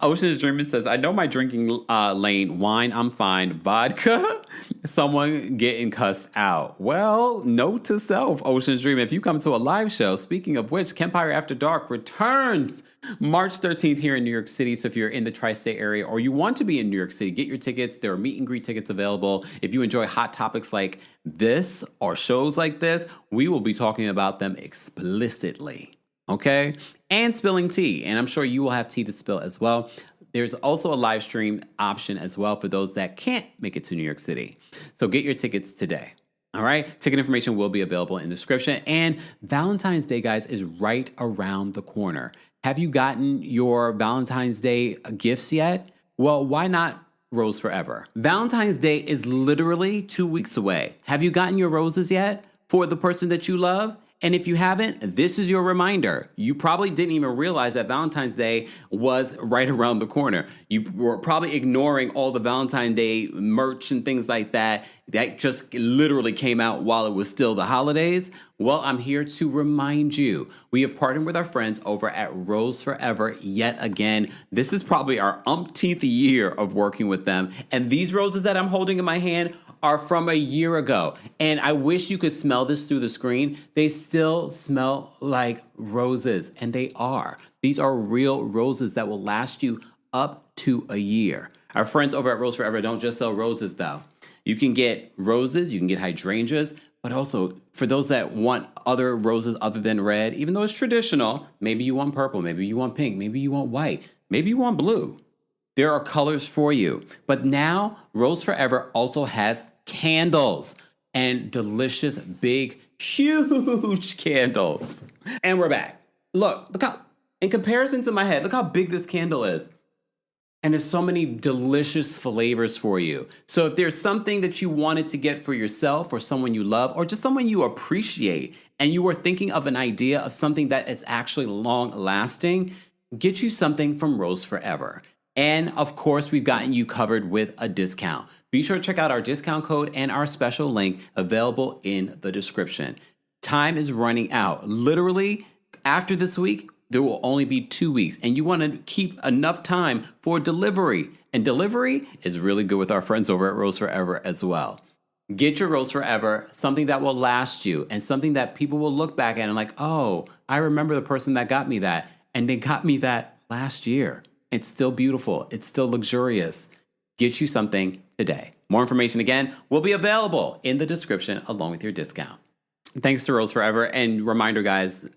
Ocean's Dreaming says, I know my drinking lane. Wine, I'm fine. Vodka, someone getting cussed out. Well, note to self, Ocean's Dreaming, if you come to a live show, speaking of which, Kempire After Dark returns March 13th here in New York City. So if you're in the tri-state area or you want to be in New York City, get your tickets. There are meet and greet tickets available. If you enjoy hot topics like this or shows like this, we will be talking about them explicitly. Okay? And spilling tea. And I'm sure you will have tea to spill as well. There's also a live stream option as well for those that can't make it to New York City. So get your tickets today. All right? Ticket information will be available in the description. And Valentine's Day, guys, is right around the corner. Have you gotten your Valentine's Day gifts yet? Well, why not Rose Forever? Valentine's Day is literally 2 weeks away. Have you gotten your roses yet for the person that you love? And if you haven't, this is your reminder. You probably didn't even realize that Valentine's Day was right around the corner. You were probably ignoring all the Valentine's Day merch and things like that just literally came out while it was still the holidays. Well, I'm here to remind you. We have partnered with our friends over at Rose Forever yet again. This is probably our umpteenth year of working with them. And these roses that I'm holding in my hand are from a year ago. And I wish you could smell this through the screen. They still smell like roses, and they are. These are real roses that will last you up to a year. Our friends over at Rose Forever don't just sell roses, though. You can get roses, you can get hydrangeas, but also for those that want other roses other than red, even though it's traditional, maybe you want purple, maybe you want pink, maybe you want white, maybe you want blue. There are colors for you. But now Rose Forever also has candles and delicious, big, huge candles. And we're back. Look how, in comparison to my head, look how big this candle is. And there's so many delicious flavors for you. So if there's something that you wanted to get for yourself or someone you love or just someone you appreciate and you were thinking of an idea of something that is actually long lasting, get you something from Rose Forever. And of course, we've gotten you covered with a discount. Be sure to check out our discount code and our special link available in the description. Time is running out. Literally, after this week, there will only be 2 weeks. And you want to keep enough time for delivery. And delivery is really good with our friends over at Rose Forever as well. Get your Rose Forever, something that will last you and something that people will look back at and like, oh, I remember the person that got me that. And they got me that last year. It's still beautiful. It's still luxurious. Get you something today. More information, again, will be available in the description along with your discount. Thanks to Rose Forever. And reminder, guys,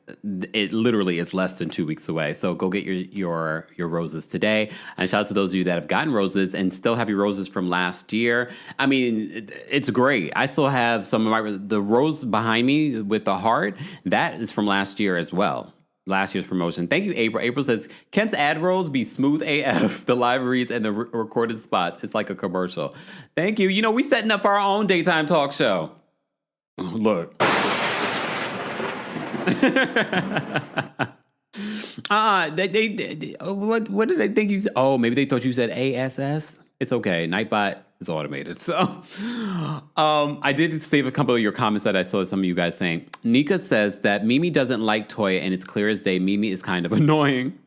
it literally is less than 2 weeks away. So go get your roses today. And shout out to those of you that have gotten roses and still have your roses from last year. I mean, it's great. I still have some of the rose behind me with the heart. That is from last year as well. Last year's promotion. Thank you, April. April says, Kemp's ad rolls be smooth AF. The live reads and the recorded spots. It's like a commercial. Thank you. You know, we setting up our own daytime talk show. Look. What did they think you said? Oh, maybe they thought you said ASS. It's okay. Nightbot is automated. So I did save a couple of your comments that I saw some of you guys saying. Nika says that Mimi doesn't like Toya, and it's clear as day Mimi is kind of annoying.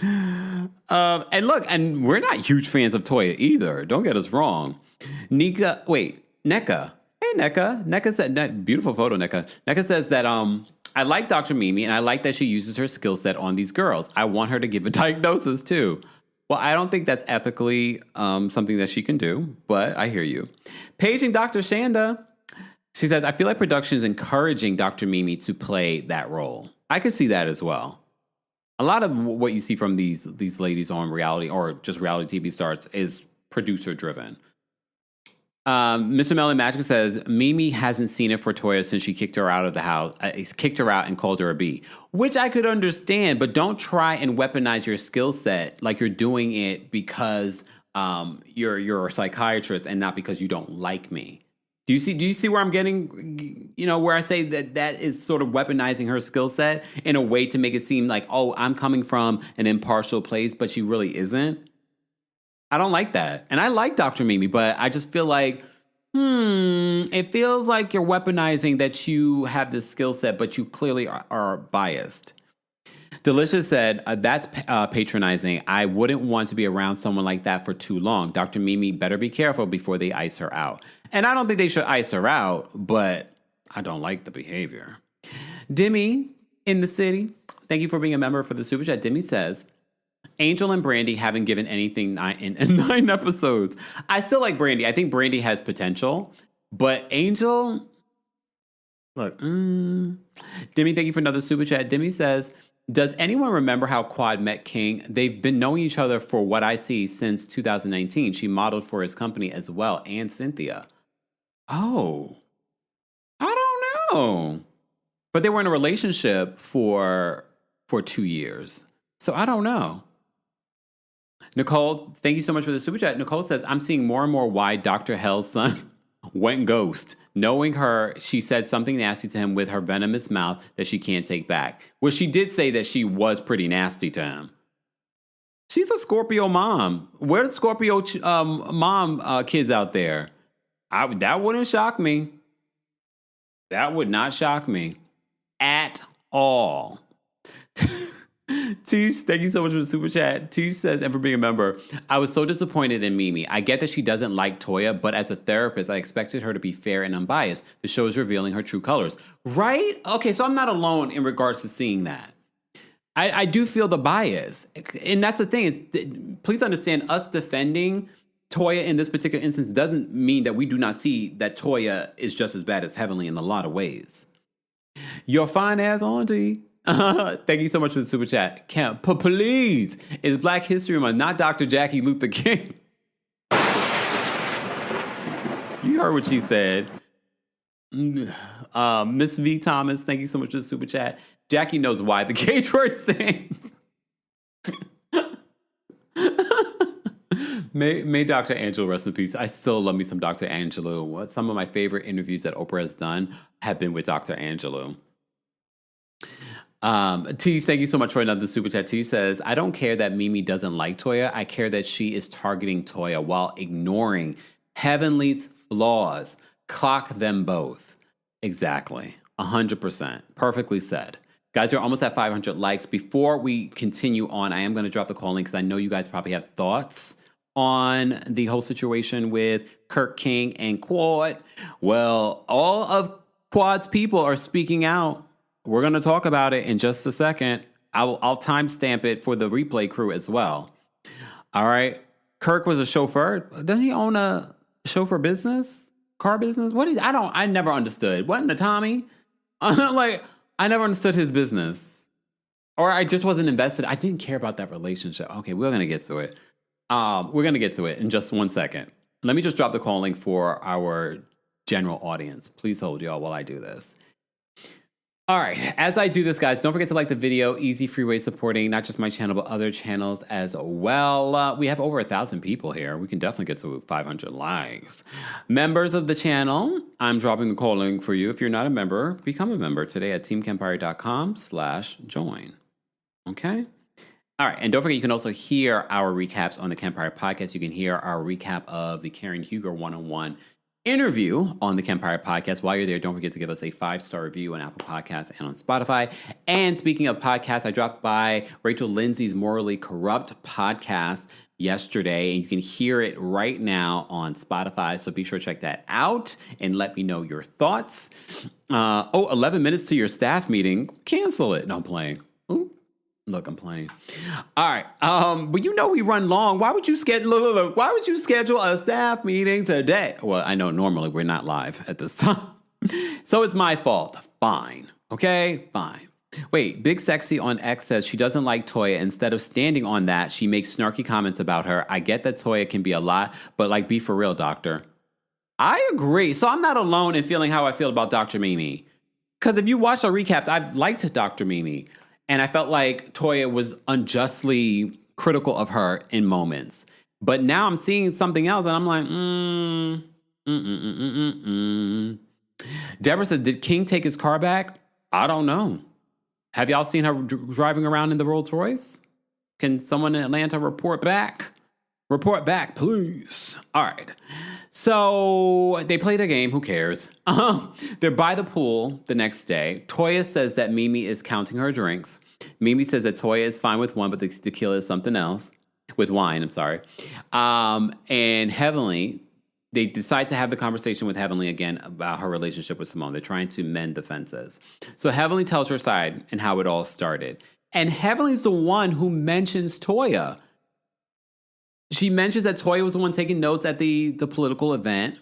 And look, and we're not huge fans of Toya either. Don't get us wrong. Neka. Hey, Neka. Neka said, beautiful photo, Neka. Neka says that I like Dr. Mimi, and I like that she uses her skill set on these girls. I want her to give a diagnosis, too. Well, I don't think that's ethically something that she can do, but I hear you. Paging Dr. Shanda. She says, I feel like production is encouraging Dr. Mimi to play that role. I could see that as well. A lot of what you see from these ladies on reality or just reality TV stars is producer driven. Mr. Melon Magic says Mimi hasn't seen it for Toya since she kicked her out of the house, kicked her out and called her a B, which I could understand. But don't try and weaponize your skill set like you're doing it because you're a psychiatrist and not because you don't like me. Do you see where I'm getting? Where I say that is sort of weaponizing her skill set in a way to make it seem like, oh, I'm coming from an impartial place, but she really isn't. I don't like that. And I like Dr. Mimi, but I just feel like, it feels like you're weaponizing that you have this skill set, but you clearly are biased. Delicious said, that's patronizing. I wouldn't want to be around someone like that for too long. Dr. Mimi better be careful before they ice her out. And I don't think they should ice her out, but I don't like the behavior. Demi in the city, thank you for being a member for the Super Chat. Demi says, Angel and Brandy haven't given anything in 9 episodes. I still like Brandy. I think Brandy has potential. But Angel, look, Demi, thank you for another Super Chat. Demi says, does anyone remember how Quad met King? They've been knowing each other for what I see since 2019. She modeled for his company as well, and Cynthia. Oh, I don't know. But they were in a relationship for 2 years. So I don't know. Nicole, thank you so much for the Super Chat. Nicole says, I'm seeing more and more why Dr. Hell's son went ghost. Knowing her, she said something nasty to him with her venomous mouth that she can't take back. Well, she did say that she was pretty nasty to him. She's a Scorpio mom. Where are the Scorpio mom kids out there? That wouldn't shock me. That would not shock me at all. Tish, thank you so much for the Super Chat. Tish says, and for being a member, I was so disappointed in Mimi. I get that she doesn't like Toya, but as a therapist, I expected her to be fair and unbiased. The show is revealing her true colors. Right? Okay, so I'm not alone in regards to seeing that. I do feel the bias. And that's the thing. Please understand, us defending Toya in this particular instance doesn't mean that we do not see that Toya is just as bad as Heavenly in a lot of ways. Your fine ass auntie. Thank you so much for the Super Chat. Please, it's Black History Month, not Dr. Jackie Luther King. You heard what she said. Miss V. Thomas, thank you so much for the Super Chat. Jackie knows why the cage word sings. May Dr. Angela rest in peace. I still love me some Dr. Angelou. Some of my favorite interviews that Oprah has done have been with Dr. Angelou. T, thank you so much for another Super Chat. T says, I don't care that Mimi doesn't like Toya. I care that she is targeting Toya while ignoring Heavenly's flaws. Clock them both. Exactly. 100%. Perfectly said. Guys, we're almost at 500 likes. Before we continue on, I am going to drop the call link because I know you guys probably have thoughts on the whole situation with Kirk King and Quad. Well, all of Quad's people are speaking out. We're going to talk about it in just a second. I'll timestamp it for the replay crew as well. All right. Kirk was a chauffeur. Doesn't he own a chauffeur business? Car business? I never understood. Wasn't a Tommy? I never understood his business. Or I just wasn't invested. I didn't care about that relationship. Okay, we're going to get to it. We're going to get to it in just 1 second. Let me just drop the call link for our general audience. Please hold, y'all, while I do this. All right. As I do this, guys, don't forget to like the video. Easy free way supporting not just my channel, but other channels as well. We have over 1,000 people here. We can definitely get to 500 likes. Members of the channel, I'm dropping the call link for you. If you're not a member, become a member today at TheKempire.com/join. Okay? All right. And don't forget, you can also hear our recaps on the Kempire podcast. You can hear our recap of the Karen Huger one-on-one interview on the Kempire podcast. While you're there, don't forget to give us a 5-star review on Apple Podcasts and on Spotify. And speaking of podcasts, I dropped by Rachel Lindsay's Morally Corrupt podcast yesterday, and you can hear it right now on Spotify. So be sure to check that out and let me know your thoughts. 11 minutes to your staff meeting. Cancel it. No, I'm playing. Ooh. Look, I'm playing. All right. But you know we run long. Why would you schedule Why would you schedule a staff meeting today? Well, I know normally we're not live at this time. So it's my fault. Fine. Okay? Fine. Wait, Big Sexy on X says she doesn't like Toya. Instead of standing on that, she makes snarky comments about her. I get that Toya can be a lot, but be for real, doctor. I agree. So I'm not alone in feeling how I feel about Dr. Mimi. Because if you watch our recaps, I've liked Dr. Mimi. And I felt like Toya was unjustly critical of her in moments. But now I'm seeing something else and I'm like, Deborah says, did King take his car back? I don't know. Have y'all seen her driving around in the Rolls Royce? Can someone in Atlanta report back? Report back, please. All right. So they play the game. Who cares? They're by the pool the next day. Toya says that Mimi is counting her drinks. Mimi says that Toya is fine with one, but the tequila is something else. With wine, I'm sorry. And Heavenly, they decide to have the conversation with Heavenly again about her relationship with Simone. They're trying to mend the fences. So Heavenly tells her side and how it all started. And Heavenly's the one who mentions Toya. She mentions that Toya was the one taking notes at the political event.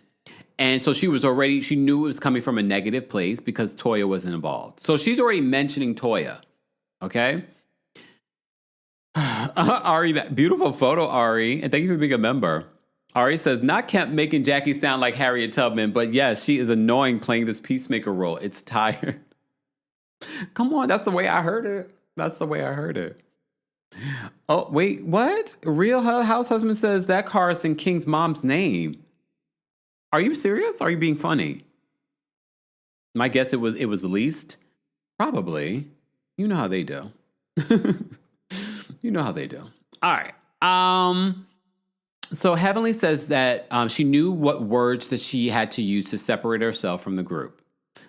And so she knew it was coming from a negative place because Toya wasn't involved. So she's already mentioning Toya. Okay? Ari, beautiful photo, Ari. And thank you for being a member. Ari says, not Kemp making Jackie sound like Harriet Tubman, but yes, she is annoying playing this peacemaker role. It's tired. Come on, that's the way I heard it. That's the way I heard it. Oh, wait, what? Real House Husband says that car is in King's mom's name. Are you serious? Are you being funny? My guess it was leased. Probably. You know how they do. You know how they do. All right. So Heavenly says that she knew what words that she had to use to separate herself from the group.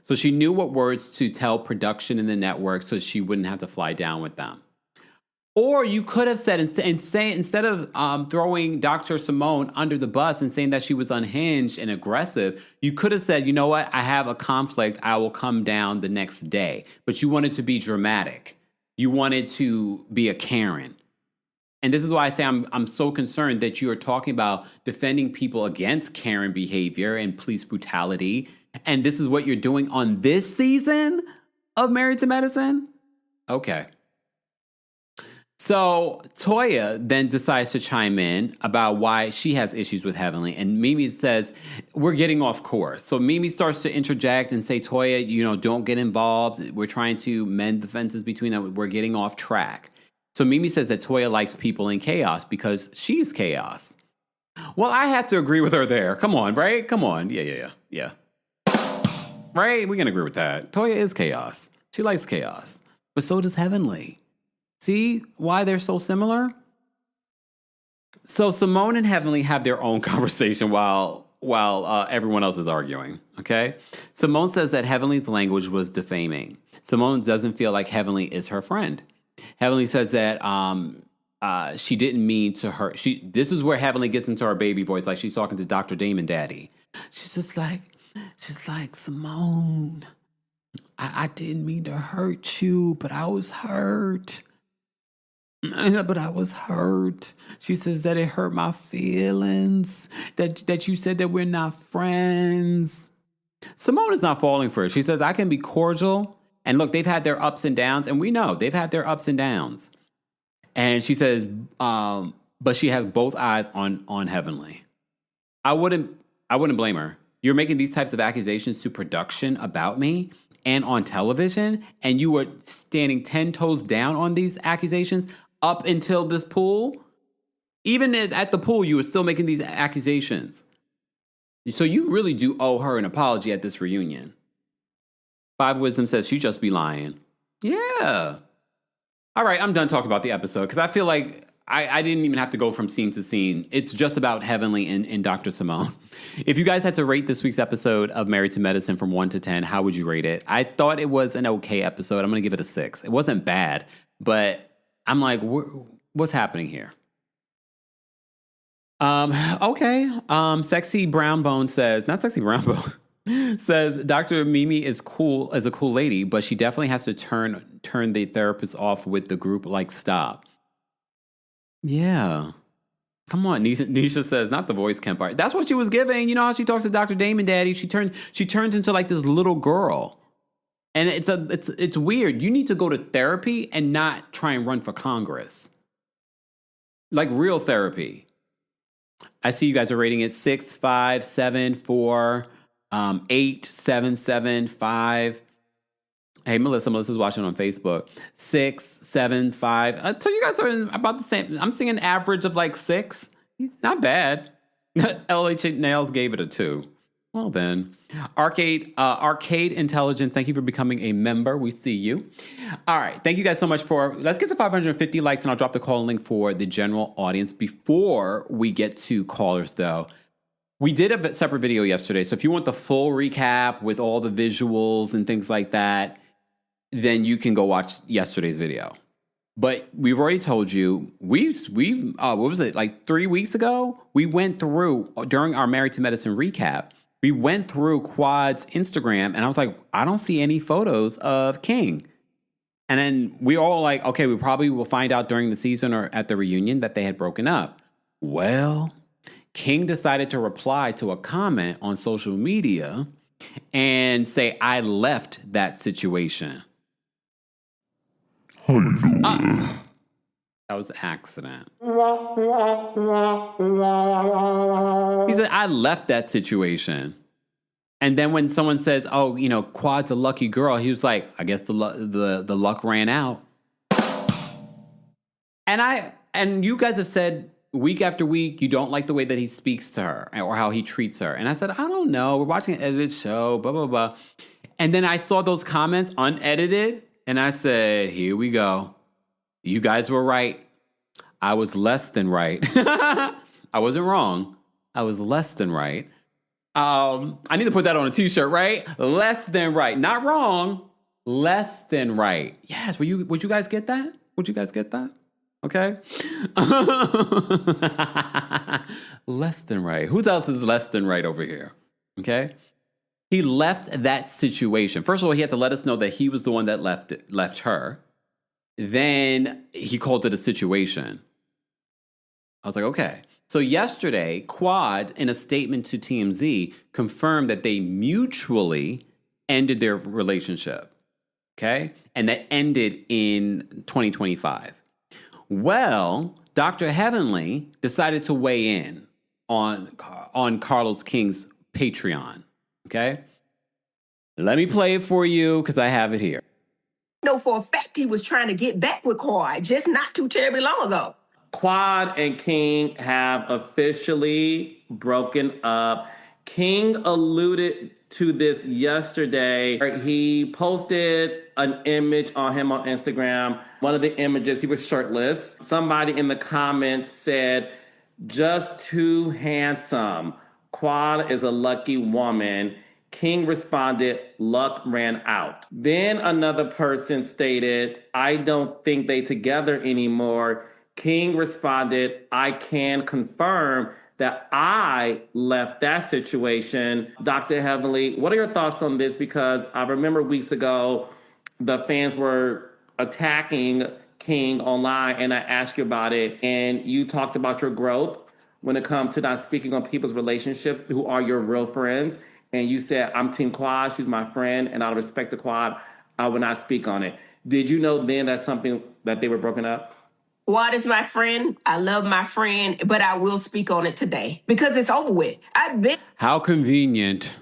So she knew what words to tell production in the network so she wouldn't have to fly down with them. Or you could have said, instead of throwing Dr. Simone under the bus and saying that she was unhinged and aggressive, you could have said, you know what, I have a conflict, I will come down the next day. But you wanted to be dramatic. You wanted to be a Karen. And this is why I say I'm so concerned that you are talking about defending people against Karen behavior and police brutality. And this is what you're doing on this season of Married to Medicine? Okay. So Toya then decides to chime in about why she has issues with Heavenly. And Mimi says, we're getting off course. So Mimi starts to interject and say, Toya, don't get involved. We're trying to mend the fences between them. We're getting off track. So Mimi says that Toya likes people in chaos because she's chaos. Well, I have to agree with her there. Come on, right? Come on. Yeah. Right? We can agree with that. Toya is chaos. She likes chaos. But so does Heavenly. See why they're so similar? So Simone and Heavenly have their own conversation while everyone else is arguing, okay? Simone says that Heavenly's language was defaming. Simone doesn't feel like Heavenly is her friend. Heavenly says that she didn't mean to hurt. This is where Heavenly gets into her baby voice, like she's talking to Dr. Damon Daddy. She's like, Simone, I didn't mean to hurt you, but I was hurt. But I was hurt. She says that it hurt my feelings, that you said that we're not friends. Simone is not falling for it. She says, I can be cordial. And look, they've had their ups and downs, and we know they've had their ups and downs. And she says, but she has both eyes on Heavenly. I wouldn't blame her. You're making these types of accusations to production about me and on television, and you were standing 10 toes down on these accusations up until this pool. Even at the pool, you were still making these accusations. So you really do owe her an apology at this reunion. Five Wisdom says she just be lying. Yeah. All right, I'm done talking about the episode because I feel like I didn't even have to go from scene to scene. It's just about Heavenly and Dr. Simone. If you guys had to rate this week's episode of Married to Medicine from 1 to 10, how would you rate it? I thought it was an okay episode. I'm going to give it a 6. It wasn't bad, but I'm like, what's happening here? Okay. Sexy Brown Bone says, not Sexy Brown Bone, says Dr. Mimi is a cool lady, but she definitely has to turn the therapist off with the group like stop. Yeah. Come on. Nisha says, not the voice, Kempire. That's what she was giving. You know how she talks to Dr. Damon Daddy? She turns into like this little girl. And it's weird. You need to go to therapy and not try and run for Congress. Like real therapy. I see you guys are rating it 6, 5, 7, 4, 8, 7, 7, 5. Hey, Melissa's watching on Facebook. 6, 7, 5. So you guys are about the same. I'm seeing an average of like 6. Not bad. LH Nails gave it a 2. Well then, Arcade Intelligence, thank you for becoming a member. We see you. All right, thank you guys so much let's get to 550 likes and I'll drop the call link for the general audience. Before we get to callers though, we did a separate video yesterday. So if you want the full recap with all the visuals and things like that, then you can go watch yesterday's video. But we've already told you, we what was it, like 3 weeks ago? We went through, during our Married to Medicine recap, we went through Quad's Instagram, and I was like, I don't see any photos of King. And then we all like, okay, we probably will find out during the season or at the reunion that they had broken up. Well, King decided to reply to a comment on social media and say, I left that situation. That was an accident. He said, I left that situation. And then when someone says, oh, Quad's a lucky girl, he was like, I guess the luck ran out. And you guys have said week after week, you don't like the way that he speaks to her or how he treats her. And I said, I don't know. We're watching an edited show, blah, blah, blah. And then I saw those comments unedited. And I said, here we go. You guys were right. I was less than right. I wasn't wrong. I was less than right. I need to put that on a t-shirt, right? Less than right. Not wrong. Less than right. Yes. Would you guys get that? Would you guys get that? Okay. Less than right. Who else is less than right over here? Okay. He left that situation. First of all, he had to let us know that he was the one that left her. Then he called it a situation. I was like, okay. So yesterday, Quad, in a statement to TMZ, confirmed that they mutually ended their relationship. Okay? And that ended in 2025. Well, Dr. Heavenly decided to weigh in on Carlos King's Patreon. Okay? Let me play it for you because I have it here.
Know for a fact he was trying to get back with Quad just not too terribly long ago.
Quad and King have officially broken up. King alluded to this yesterday. He posted an image on him on Instagram. One of the images, he was shirtless. Somebody in the comments said, just too handsome. Quad is a lucky woman. King responded, luck ran out. Then another person stated, I don't think they together anymore. King responded, I can confirm that I left that situation. Dr. Heavenly, what are your thoughts on this? Because I remember weeks ago, the fans were attacking King online, and I asked you about it, and you talked about your growth when it comes to not speaking on people's relationships who are your real friends. And you said, I'm Team Quad, she's my friend, and out of respect to Quad, I will not speak on it. Did you know then that's something that they were broken up?
Quad is my friend. I love my friend, but I will speak on it today because it's over with.
How convenient.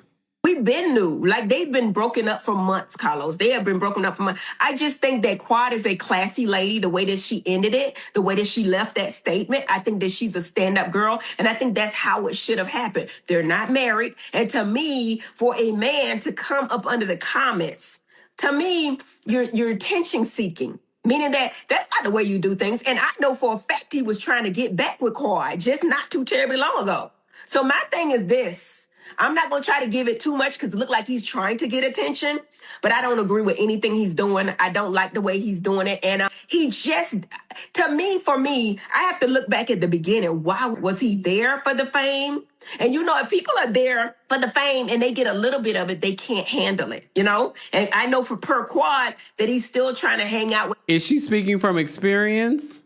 We've been new. Like, they've been broken up for months, Carlos. They have been broken up for months. I just think that Quad is a classy lady, the way that she ended it, the way that she left that statement. I think that she's a stand-up girl, and I think that's how it should have happened. They're not married. And to me, for a man to come up under the comments, to me, you're attention-seeking. Meaning that that's not the way you do things. And I know for a fact he was trying to get back with Quad just not too terribly long ago. So my thing is this. I'm not going to try to give it too much because it looked like he's trying to get attention, but I don't agree with anything he's doing. I don't like the way he's doing it. And for me, I have to look back at the beginning. Why was he there for the fame? And, if people are there for the fame and they get a little bit of it, they can't handle it, And I know for per Quad that he's still trying to hang out with.
Is she speaking from experience?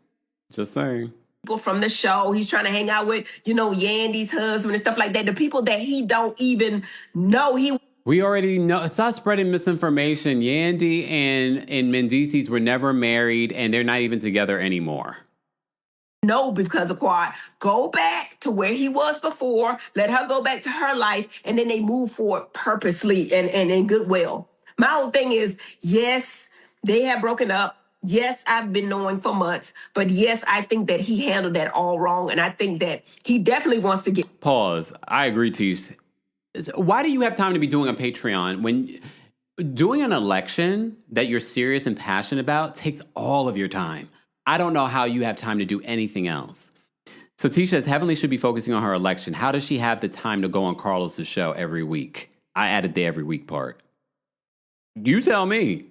Just saying.
People from the show. He's trying to hang out with, Yandy's husband and stuff like that. The people that he don't even know.
We already know. Stop spreading misinformation. Yandy and Mendices were never married, and they're not even together anymore.
No, because of Quad. Go back to where he was before. Let her go back to her life, and then they move forward purposely and in goodwill. My whole thing is, yes, they have broken up. Yes, I've been knowing for months, but yes, I think that he handled that all wrong, and I think that he definitely wants to get.
Pause. I agree, Tish. Why do you have time to be doing a Patreon when doing an election that you're serious and passionate about takes all of your time? I don't know how you have time to do anything else. So Tisha says Heavenly should be focusing on her election. How does she have the time to go on Carlos's show every week? I added the every week part. You tell me.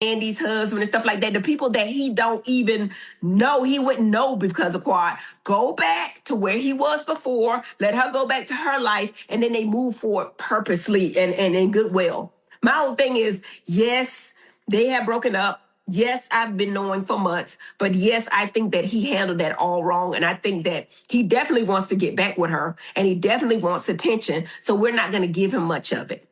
Andy's husband and stuff like that, the people that he don't even know, he wouldn't know because of Quad. Go back to where he was before, let her go back to her life, and then they move forward purposely and in goodwill. My whole thing is, yes, they have broken up. Yes, I've been knowing for months, but yes, I think that he handled that all wrong. And I think that he definitely wants to get back with her, and he definitely wants attention. So we're not going to give him much of it.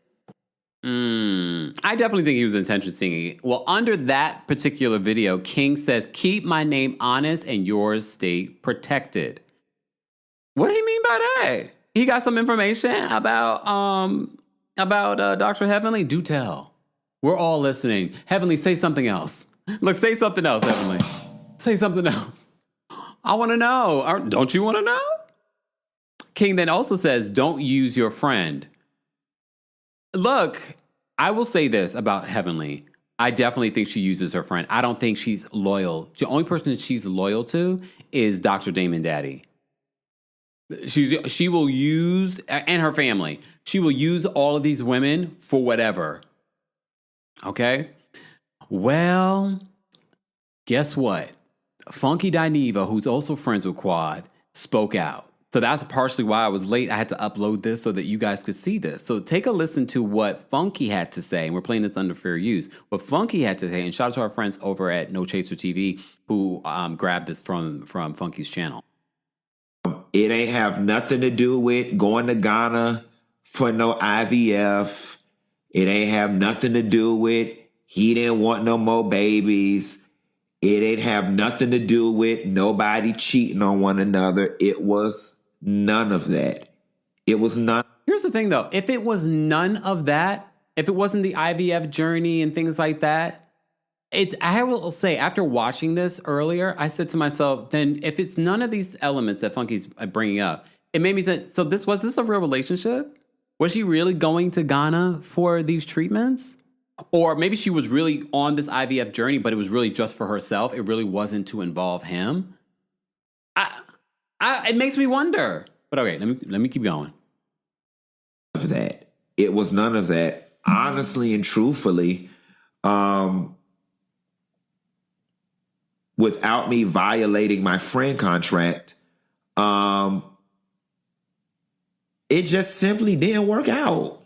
I definitely think he was intention singing. Well, under that particular video, King says, keep my name honest and yours stay protected. What do you mean by that? He got some information about Dr. Heavenly? Do tell. We're all listening. Heavenly, say something else. Look, say something else, Heavenly. Say something else. I want to know. Don't you want to know? King then also says, don't use your friend. Look, I will say this about Heavenly. I definitely think she uses her friend. I don't think she's loyal. The only person that she's loyal to is Dr. Damon Daddy. She will use, and her family, she will use all of these women for whatever. Okay? Well, guess what? Funky Dineva, who's also friends with Quad, spoke out. So that's partially why I was late. I had to upload this so that you guys could see this. So take a listen to what Funky had to say. And we're playing this under fair use. What Funky had to say, and shout out to our friends over at No Chaser TV who grabbed this from Funky's channel.
It ain't have nothing to do with going to Ghana for no IVF. It ain't have nothing to do with he didn't want no more babies. It ain't have nothing to do with nobody cheating on one another. It was none of that. It was none.
Here's the thing, though. If it was none of that, if it wasn't the IVF journey and things like that, I will say, after watching this earlier, I said to myself, then if it's none of these elements that Funky's bringing up, it made me think, so was this a real relationship? Was she really going to Ghana for these treatments? Or maybe she was really on this IVF journey, but it was really just for herself. It really wasn't to involve him. It makes me wonder. But okay, let me keep going.
Of that, it was none of that. Honestly and truthfully, without me violating my friend contract, it just simply didn't work out.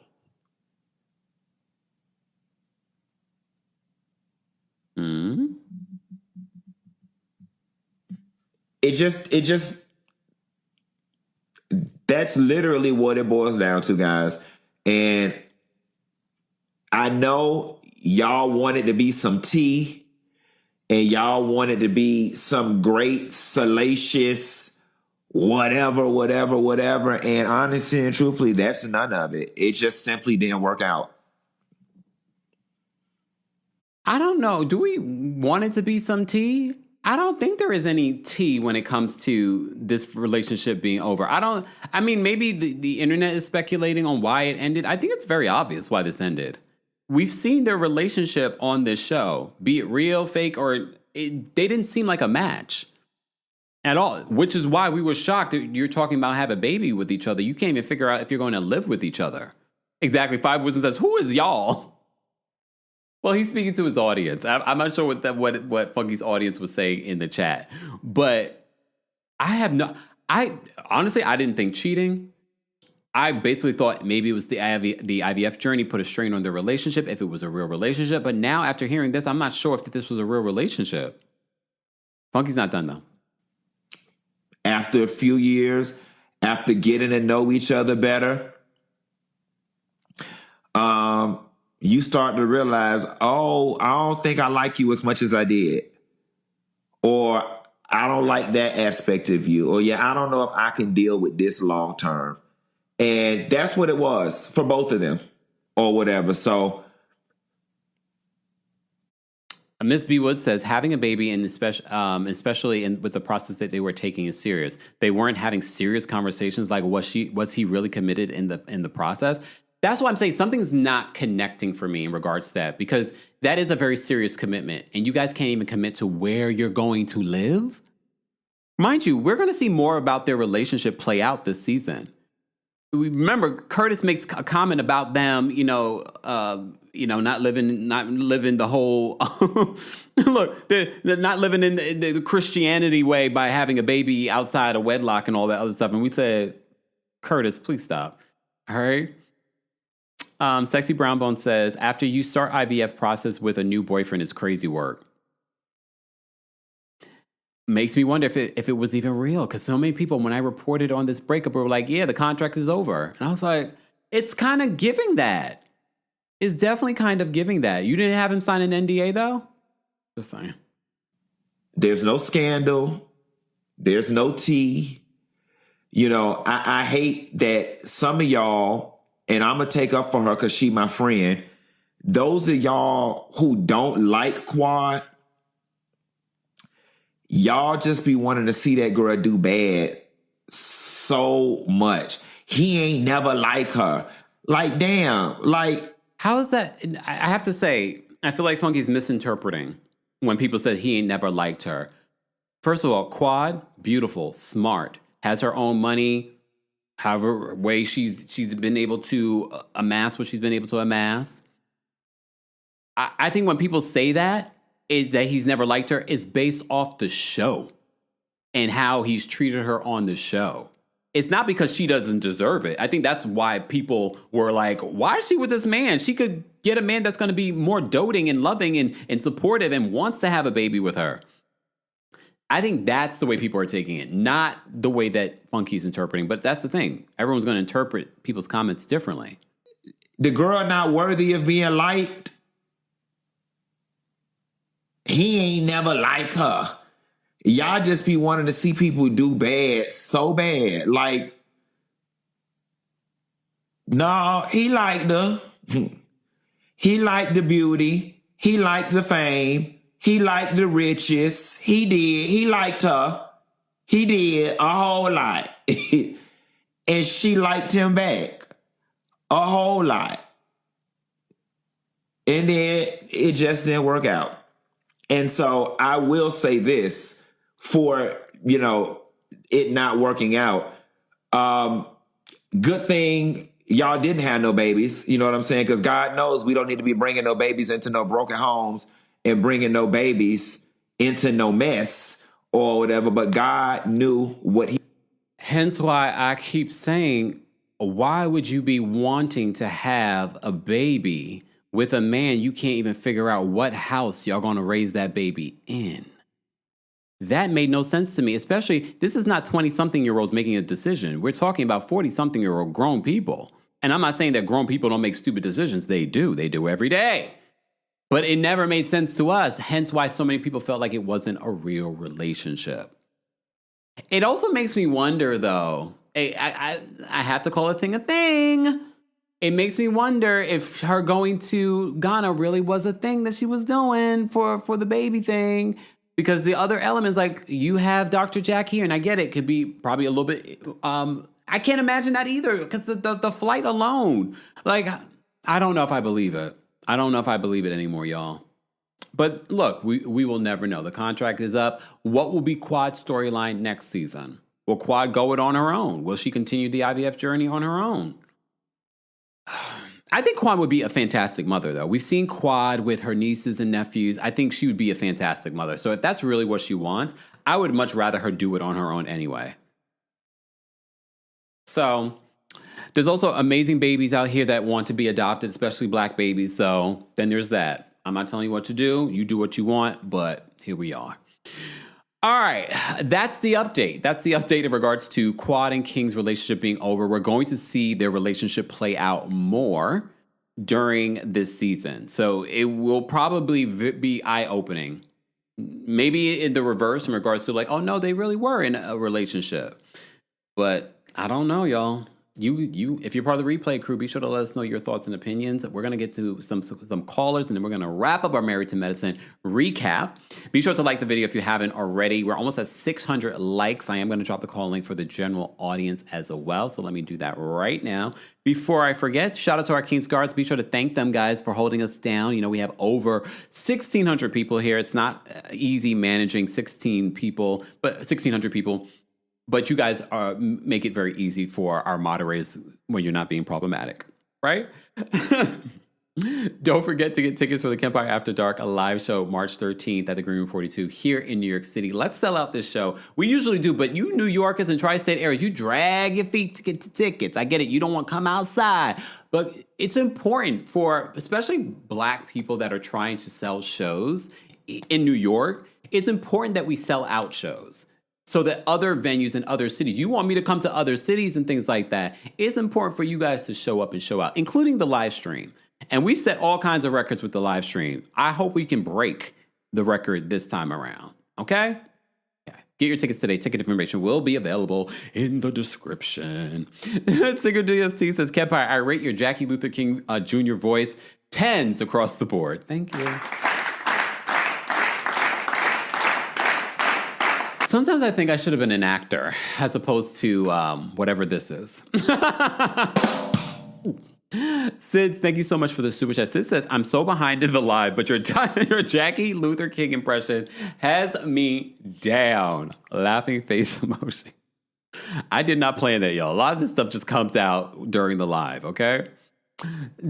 It just, that's literally what it boils down to, guys. And I know y'all wanted to be some tea and y'all wanted to be some great, salacious, whatever. And honestly and truthfully, that's none of it. It just simply didn't work out.
I don't know. Do we want it to be some tea? I don't think there is any tea when it comes to this relationship being over. I mean, maybe the internet is speculating on why it ended. I think it's very obvious why this ended. We've seen their relationship on this show, be it real, fake, or they didn't seem like a match at all, which is why we were shocked that you're talking about have a baby with each other. You can't even figure out if you're going to live with each other. Exactly. Five Wisdom says, who is y'all? Well, he's speaking to his audience. I'm not sure what Funky's audience was saying in the chat, but I honestly didn't think cheating. I basically thought maybe it was the IVF journey put a strain on their relationship, if it was a real relationship. But now after hearing this, I'm not sure if this was a real relationship. Funky's not done though.
After a few years, after getting to know each other better, you start to realize, oh, I don't think I like you as much as I did. or I don't like that aspect of you, or yeah, I don't know if I can deal with this long term. And that's what it was for both of them or whatever. So
Miss B. Wood says having a baby, and especially with the process that they were taking is serious. They weren't having serious conversations like was he really committed in the process? That's why I'm saying something's not connecting for me in regards to that, because that is a very serious commitment, and you guys can't even commit to where you're going to live. Mind you, we're going to see more about their relationship play out this season. Remember, Curtis makes a comment about them, not living the whole look. They're not living in the Christianity way by having a baby outside of wedlock and all that other stuff. And we said, Curtis, please stop. All right. Sexy Brown Bone says, after you start IVF process with a new boyfriend is crazy work. Makes me wonder if it was even real, because so many people, when I reported on this breakup, were like, yeah, the contract is over. And I was like, it's kind of giving that. It's definitely kind of giving that. You didn't have him sign an NDA, though? Just saying.
there's no scandal. There's no tea. I hate that some of y'all, and I'm going to take up for her because she my friend, those of y'all who don't like Quad, y'all just be wanting to see that girl do bad so much. He ain't never like her. Like, damn. Like,
how is that? I have to say, I feel like Funky's misinterpreting when people said he ain't never liked her. First of all, Quad, beautiful, smart, has her own money, however way she's been able to amass what she's been able to amass. I think when people say that he's never liked her, it's based off the show and how he's treated her on the show. It's not because she doesn't deserve it. I think that's why people were like, why is she with this man? She could get a man that's going to be more doting and loving and supportive and wants to have a baby with her. I think that's the way people are taking it, not the way that Funky's interpreting. But that's the thing. Everyone's going to interpret people's comments differently.
the girl not worthy of being liked. He ain't never like her. Y'all just be wanting to see people do bad so bad. Like, no, he liked her. He liked the beauty. He liked the fame. He liked the riches. He did. He liked her. He did a whole lot. And she liked him back a whole lot. And then it just didn't work out. And so I will say this for, it not working out. Good thing y'all didn't have no babies. You know what I'm saying? Because God knows we don't need to be bringing no babies into no broken homes and bringing no babies into no mess or whatever. But God knew what he...
Hence why I keep saying, why would you be wanting to have a baby with a man you can't even figure out what house y'all going to raise that baby in? That made no sense to me, especially this is not 20-something-year-olds making a decision. We're talking about 40-something-year-old grown people. And I'm not saying that grown people don't make stupid decisions. They do. They do every day. But it never made sense to us, hence why so many people felt like it wasn't a real relationship. It also makes me wonder, though, I have to call a thing. It makes me wonder if her going to Ghana really was a thing that she was doing for the baby thing. Because the other elements, like you have Dr. Jack here, and I get it, could be probably a little bit, I can't imagine that either, because the flight alone, like, I don't know if I believe it. I don't know if I believe it anymore, y'all. But look, we will never know. The contract is up. What will be Quad's storyline next season? Will Quad go it on her own? Will she continue the IVF journey on her own? I think Quad would be a fantastic mother, though. We've seen Quad with her nieces and nephews. I think she would be a fantastic mother. So if that's really what she wants, I would much rather her do it on her own anyway. So there's also amazing babies out here that want to be adopted, especially black babies. So then there's that. I'm not telling you what to do. You do what you want, but here we are. All right, that's the update. That's the update in regards to Quad and King's relationship being over. We're going to see their relationship play out more during this season. So it will probably be eye-opening Maybe in the reverse in regards to like, oh no, they really were in a relationship. But I don't know, y'all. You, if you're part of the replay crew, be sure to let us know your thoughts and opinions. We're gonna get to some callers, and then we're gonna wrap up our Married to Medicine recap. Be sure to like the video if you haven't already. We're almost at 600 likes. I am gonna drop the call link for the general audience as well. So let me do that right now. Before I forget, shout out to our King's Guards. Be sure to thank them, guys, for holding us down. You know, we have over 1,600 people here. It's not easy managing 16 people, but 1,600 people. But you guys make it very easy for our moderators when you're not being problematic, right? Don't forget to get tickets for the Kempire After Dark, a live show March 13th at the Green Room 42 here in New York City. Let's sell out this show. We usually do, but you New Yorkers and tri-state areas, you drag your feet to get the tickets. I get it. You don't want to come outside. But it's important for especially Black people that are trying to sell shows in New York. It's important that we sell out shows, so that other venues in other cities, you want me to come to other cities and things like that. It's important for you guys to show up and show out, including the live stream. And we set all kinds of records with the live stream. I hope we can break the record this time around. Okay? Get your tickets today. Ticket information will be available in the description. Singer DST says, Kempire, I rate your Jackie Luther King Jr. voice 10s across the board. Thank you. Sometimes I think I should have been an actor as opposed to whatever this is. Sid, thank you so much for the super chat. Sid says, I'm so behind in the live, but your Jackie Luther King impression has me down. Laughing face emoji. I did not plan that, y'all. A lot of this stuff just comes out during the live, okay?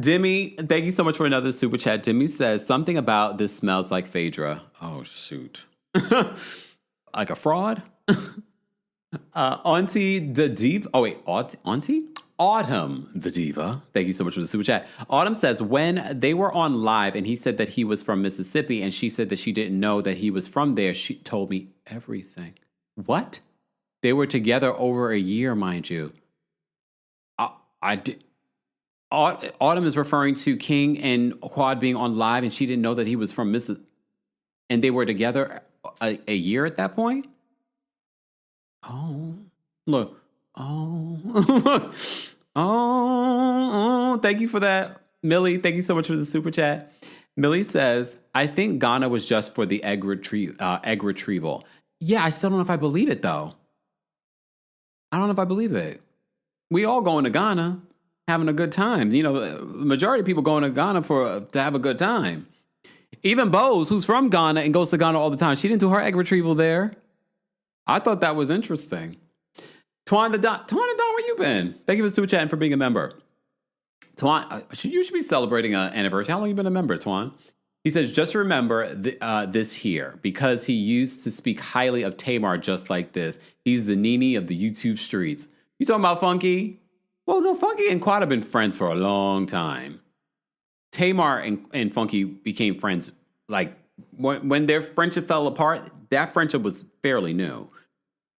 Demi, thank you so much for another super chat. Demi says, something about this smells like Phaedra. Oh, shoot. Like a fraud? Auntie the Diva. Oh, wait. Auntie? Autumn the Diva. Thank you so much for the super chat. Autumn says, when they were on live and he said that he was from Mississippi and she said that she didn't know that he was from there, she told me everything. What? They were together over a year, mind you. I did. Autumn is referring to King and Quad being on live and she didn't know that he was from Mississippi. And they were together a year at that point? Oh, look. Oh, oh, thank you for that. Millie, thank you so much for the super chat. Millie says, I think Ghana was just for the egg retrieval. Yeah, I still don't know if I believe it, though. I don't know if I believe it. We all going to Ghana, having a good time. You know, majority of people going to Ghana to have a good time. Even Bose, who's from Ghana and goes to Ghana all the time, she didn't do her egg retrieval there. I thought that was interesting. Twan the Don, where you been? Thank you for the super chat and for being a member. Twan, you should be celebrating an anniversary. How long have you been a member, Twan? He says, just remember this here, because he used to speak highly of Tamar just like this. He's the Nene of the YouTube streets. You talking about Funky? Well, no, Funky and Quad have been friends for a long time. Tamar and Funky became friends, like, when their friendship fell apart, that friendship was fairly new.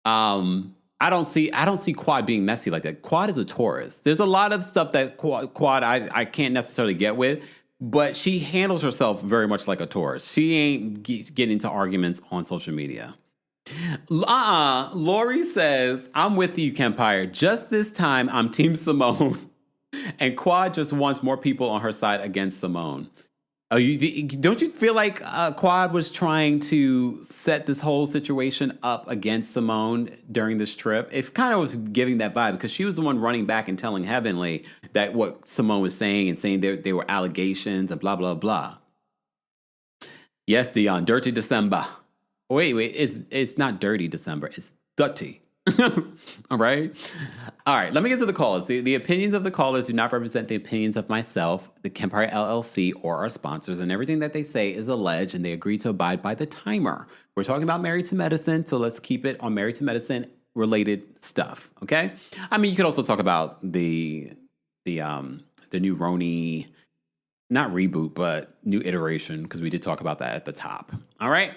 I don't see Quad being messy like that. Quad is a Taurus. There's a lot of stuff that Quad I can't necessarily get with, but she handles herself very much like a Taurus. She ain't getting into arguments on social media. Lori says, I'm with you, Kempire. Just this time, I'm Team Simone. And Quad just wants more people on her side against Simone. Don't you feel like Quad was trying to set this whole situation up against Simone during this trip? It kind of was giving that vibe because she was the one running back and telling Heavenly that what Simone was saying and saying there were allegations and blah, blah, blah. Yes, Dion, Dirty December. Wait, it's not Dirty December. It's Dirty. All right. Let me get to the callers. The opinions of the callers do not represent the opinions of myself, the Kempire LLC, or our sponsors, and everything that they say is alleged, and they agree to abide by the timer. We're talking about Married to Medicine, so let's keep it on Married to Medicine related stuff. Okay. I mean, you could also talk about the new Roni, not reboot, but new iteration, because we did talk about that at the top. All right.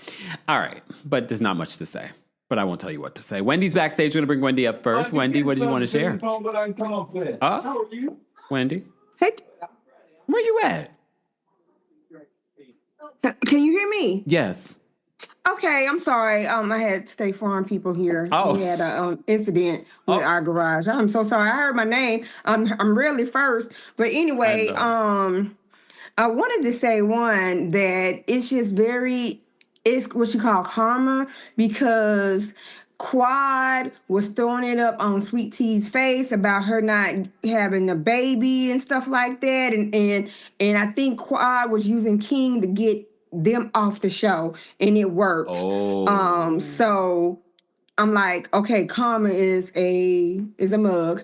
But there's not much to say. But I won't tell you what to say. Wendy's backstage. We're going to bring Wendy up first. Wendy, what do you want to share?
How are you?
Wendy?
Hey,
Where you at?
can you hear me?
Yes.
Okay, I'm sorry. I had State Farm people here.
Oh.
We had a incident with our garage. I'm so sorry. I heard my name. I'm really first, but anyway, I wanted to say one that it's just it's what you call karma because Quad was throwing it up on Sweet Tea's face about her not having a baby and stuff like that, and I think Quad was using King to get them off the show, and it worked. So I'm like, okay, karma is a mug.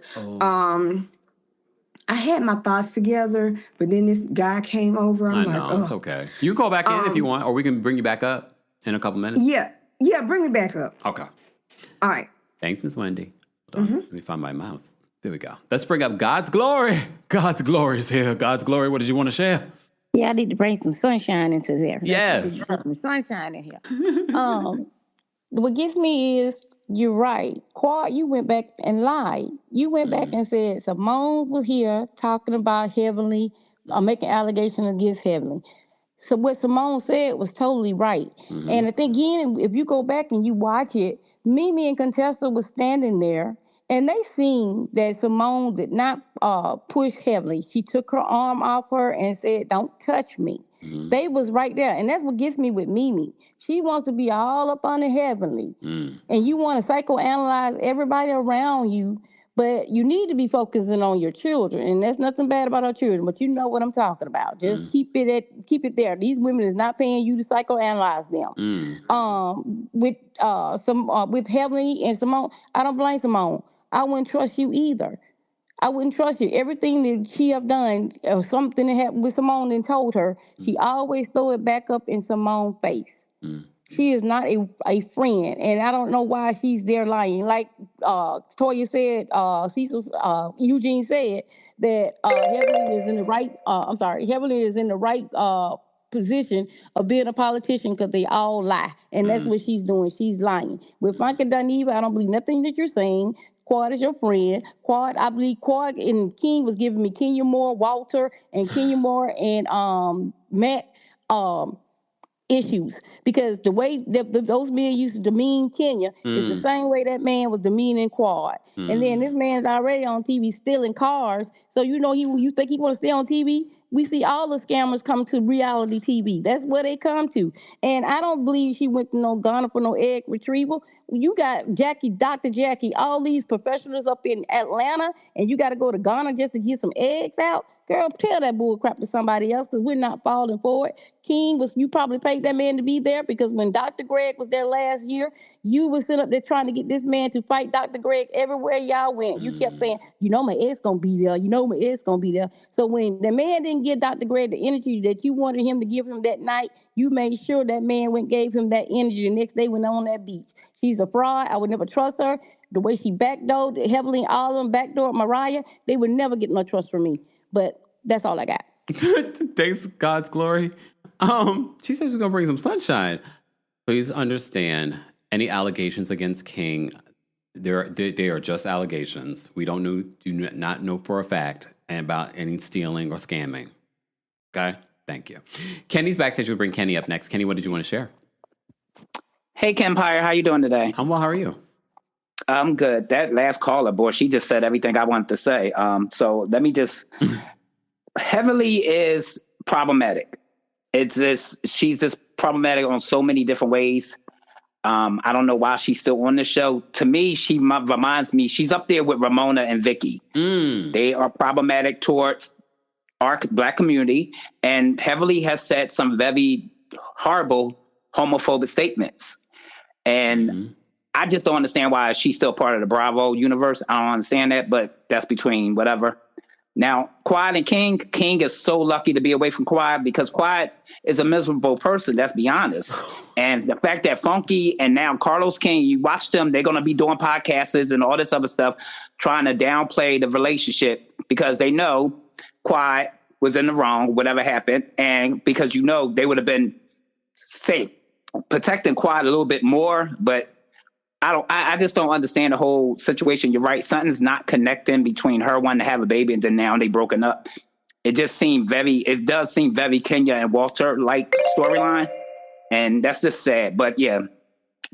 I had my thoughts together, but then this guy came over. I'm
I
like,
know,
oh,
it's okay. You can go back in if you want, or we can bring you back up in a couple minutes.
yeah, bring me back up.
Okay.
All right.
Thanks, Miss Wendy. Hold on. Let me find my mouse. There we go. Let's bring up God's glory. God's glory is here. God's glory. What did you want to share?
Yeah, I need to bring some sunshine into there.
Yes.
Put some sunshine in here. What gets me is you're right. Quad, you went back and lied. You went back and said Simone was here talking about Heavenly, making allegations against Heavenly. So what Simone said was totally right. And I think again, if you go back and you watch it, Mimi and Contessa was standing there and they seen that Simone did not push Heavenly. She took her arm off her and said, "Don't touch me." They was right there. And that's what gets me with Mimi. She wants to be all up on the Heavenly. And you want to psychoanalyze everybody around you, but you need to be focusing on your children. And there's nothing bad about our children, but you know what I'm talking about. Just keep it there. These women is not paying you to psychoanalyze them. With Heavenly and Simone, I don't blame Simone. I wouldn't trust you either. I wouldn't trust you. Everything that she have done, or something that happened with Simone and told her, she always throw it back up in Simone's face. She is not a friend, and I don't know why she's there lying. Like Toya said, Eugene said that Heavenly is in the right. Heavenly is in the right position of being a politician because they all lie, and that's what she's doing. She's lying. With Frankie Duneva, I don't believe nothing that you're saying. Quad is your friend. Quad, I believe Quad and King was giving me Kenya Moore, Walter, and Kenya Moore and Matt issues because the way that those men used to demean Kenya is the same way that man was demeaning Quad. And then this man's already on TV stealing cars. So you think he want to stay on TV? We see all the scammers come to reality TV. That's where they come to. And I don't believe she went to no Ghana for no egg retrieval. You got Dr. Jackie, all these professionals up in Atlanta, and you got to go to Ghana just to get some eggs out. Girl, tell that bull crap to somebody else because we're not falling for it. You probably paid that man to be there because when Dr. Greg was there last year, you was sitting up there trying to get this man to fight Dr. Greg everywhere y'all went. You kept saying, my ex gonna be there. My ex gonna be there. So when the man didn't give Dr. Greg the energy that you wanted him to give him that night, you made sure that man gave him that energy the next day when on that beach. She's a fraud. I would never trust her. The way she backdoored heavily, all of them backdoored Mariah, they would never get no trust from me. But that's all I got.
Thanks, God's glory. She said she's gonna bring some sunshine. Please understand, any allegations against King, they are just allegations. We do not know for a fact about any stealing or scamming. Okay, thank you. Kenny's backstage. We'll bring Kenny up next. Kenny, what did you want to share?
Hey, Kempire, how you doing today?
I'm well. How are you?
I'm good. That last caller, boy, she just said everything I wanted to say. So let me just. Heavily is problematic. She's just problematic on so many different ways. I don't know why she's still on the show. To me, she reminds me, she's up there with Ramona and Vicky. They are problematic towards our Black community, and Heavily has said some very horrible homophobic statements. And I just don't understand why she's still part of the Bravo universe. I don't understand that, but that's between whatever. Now, Quad and King is so lucky to be away from Quad because Quad is a miserable person, let's be honest. And the fact that Funky and now Carlos King, you watch them, they're going to be doing podcasts and all this other stuff, trying to downplay the relationship because they know Quad was in the wrong, whatever happened. And because they would have been, say, protecting Quad a little bit more, but I just don't understand the whole situation. You're right. Something's not connecting between her wanting to have a baby and then now they broken up. It does seem very Kenya and Walter like storyline. And that's just sad. But yeah,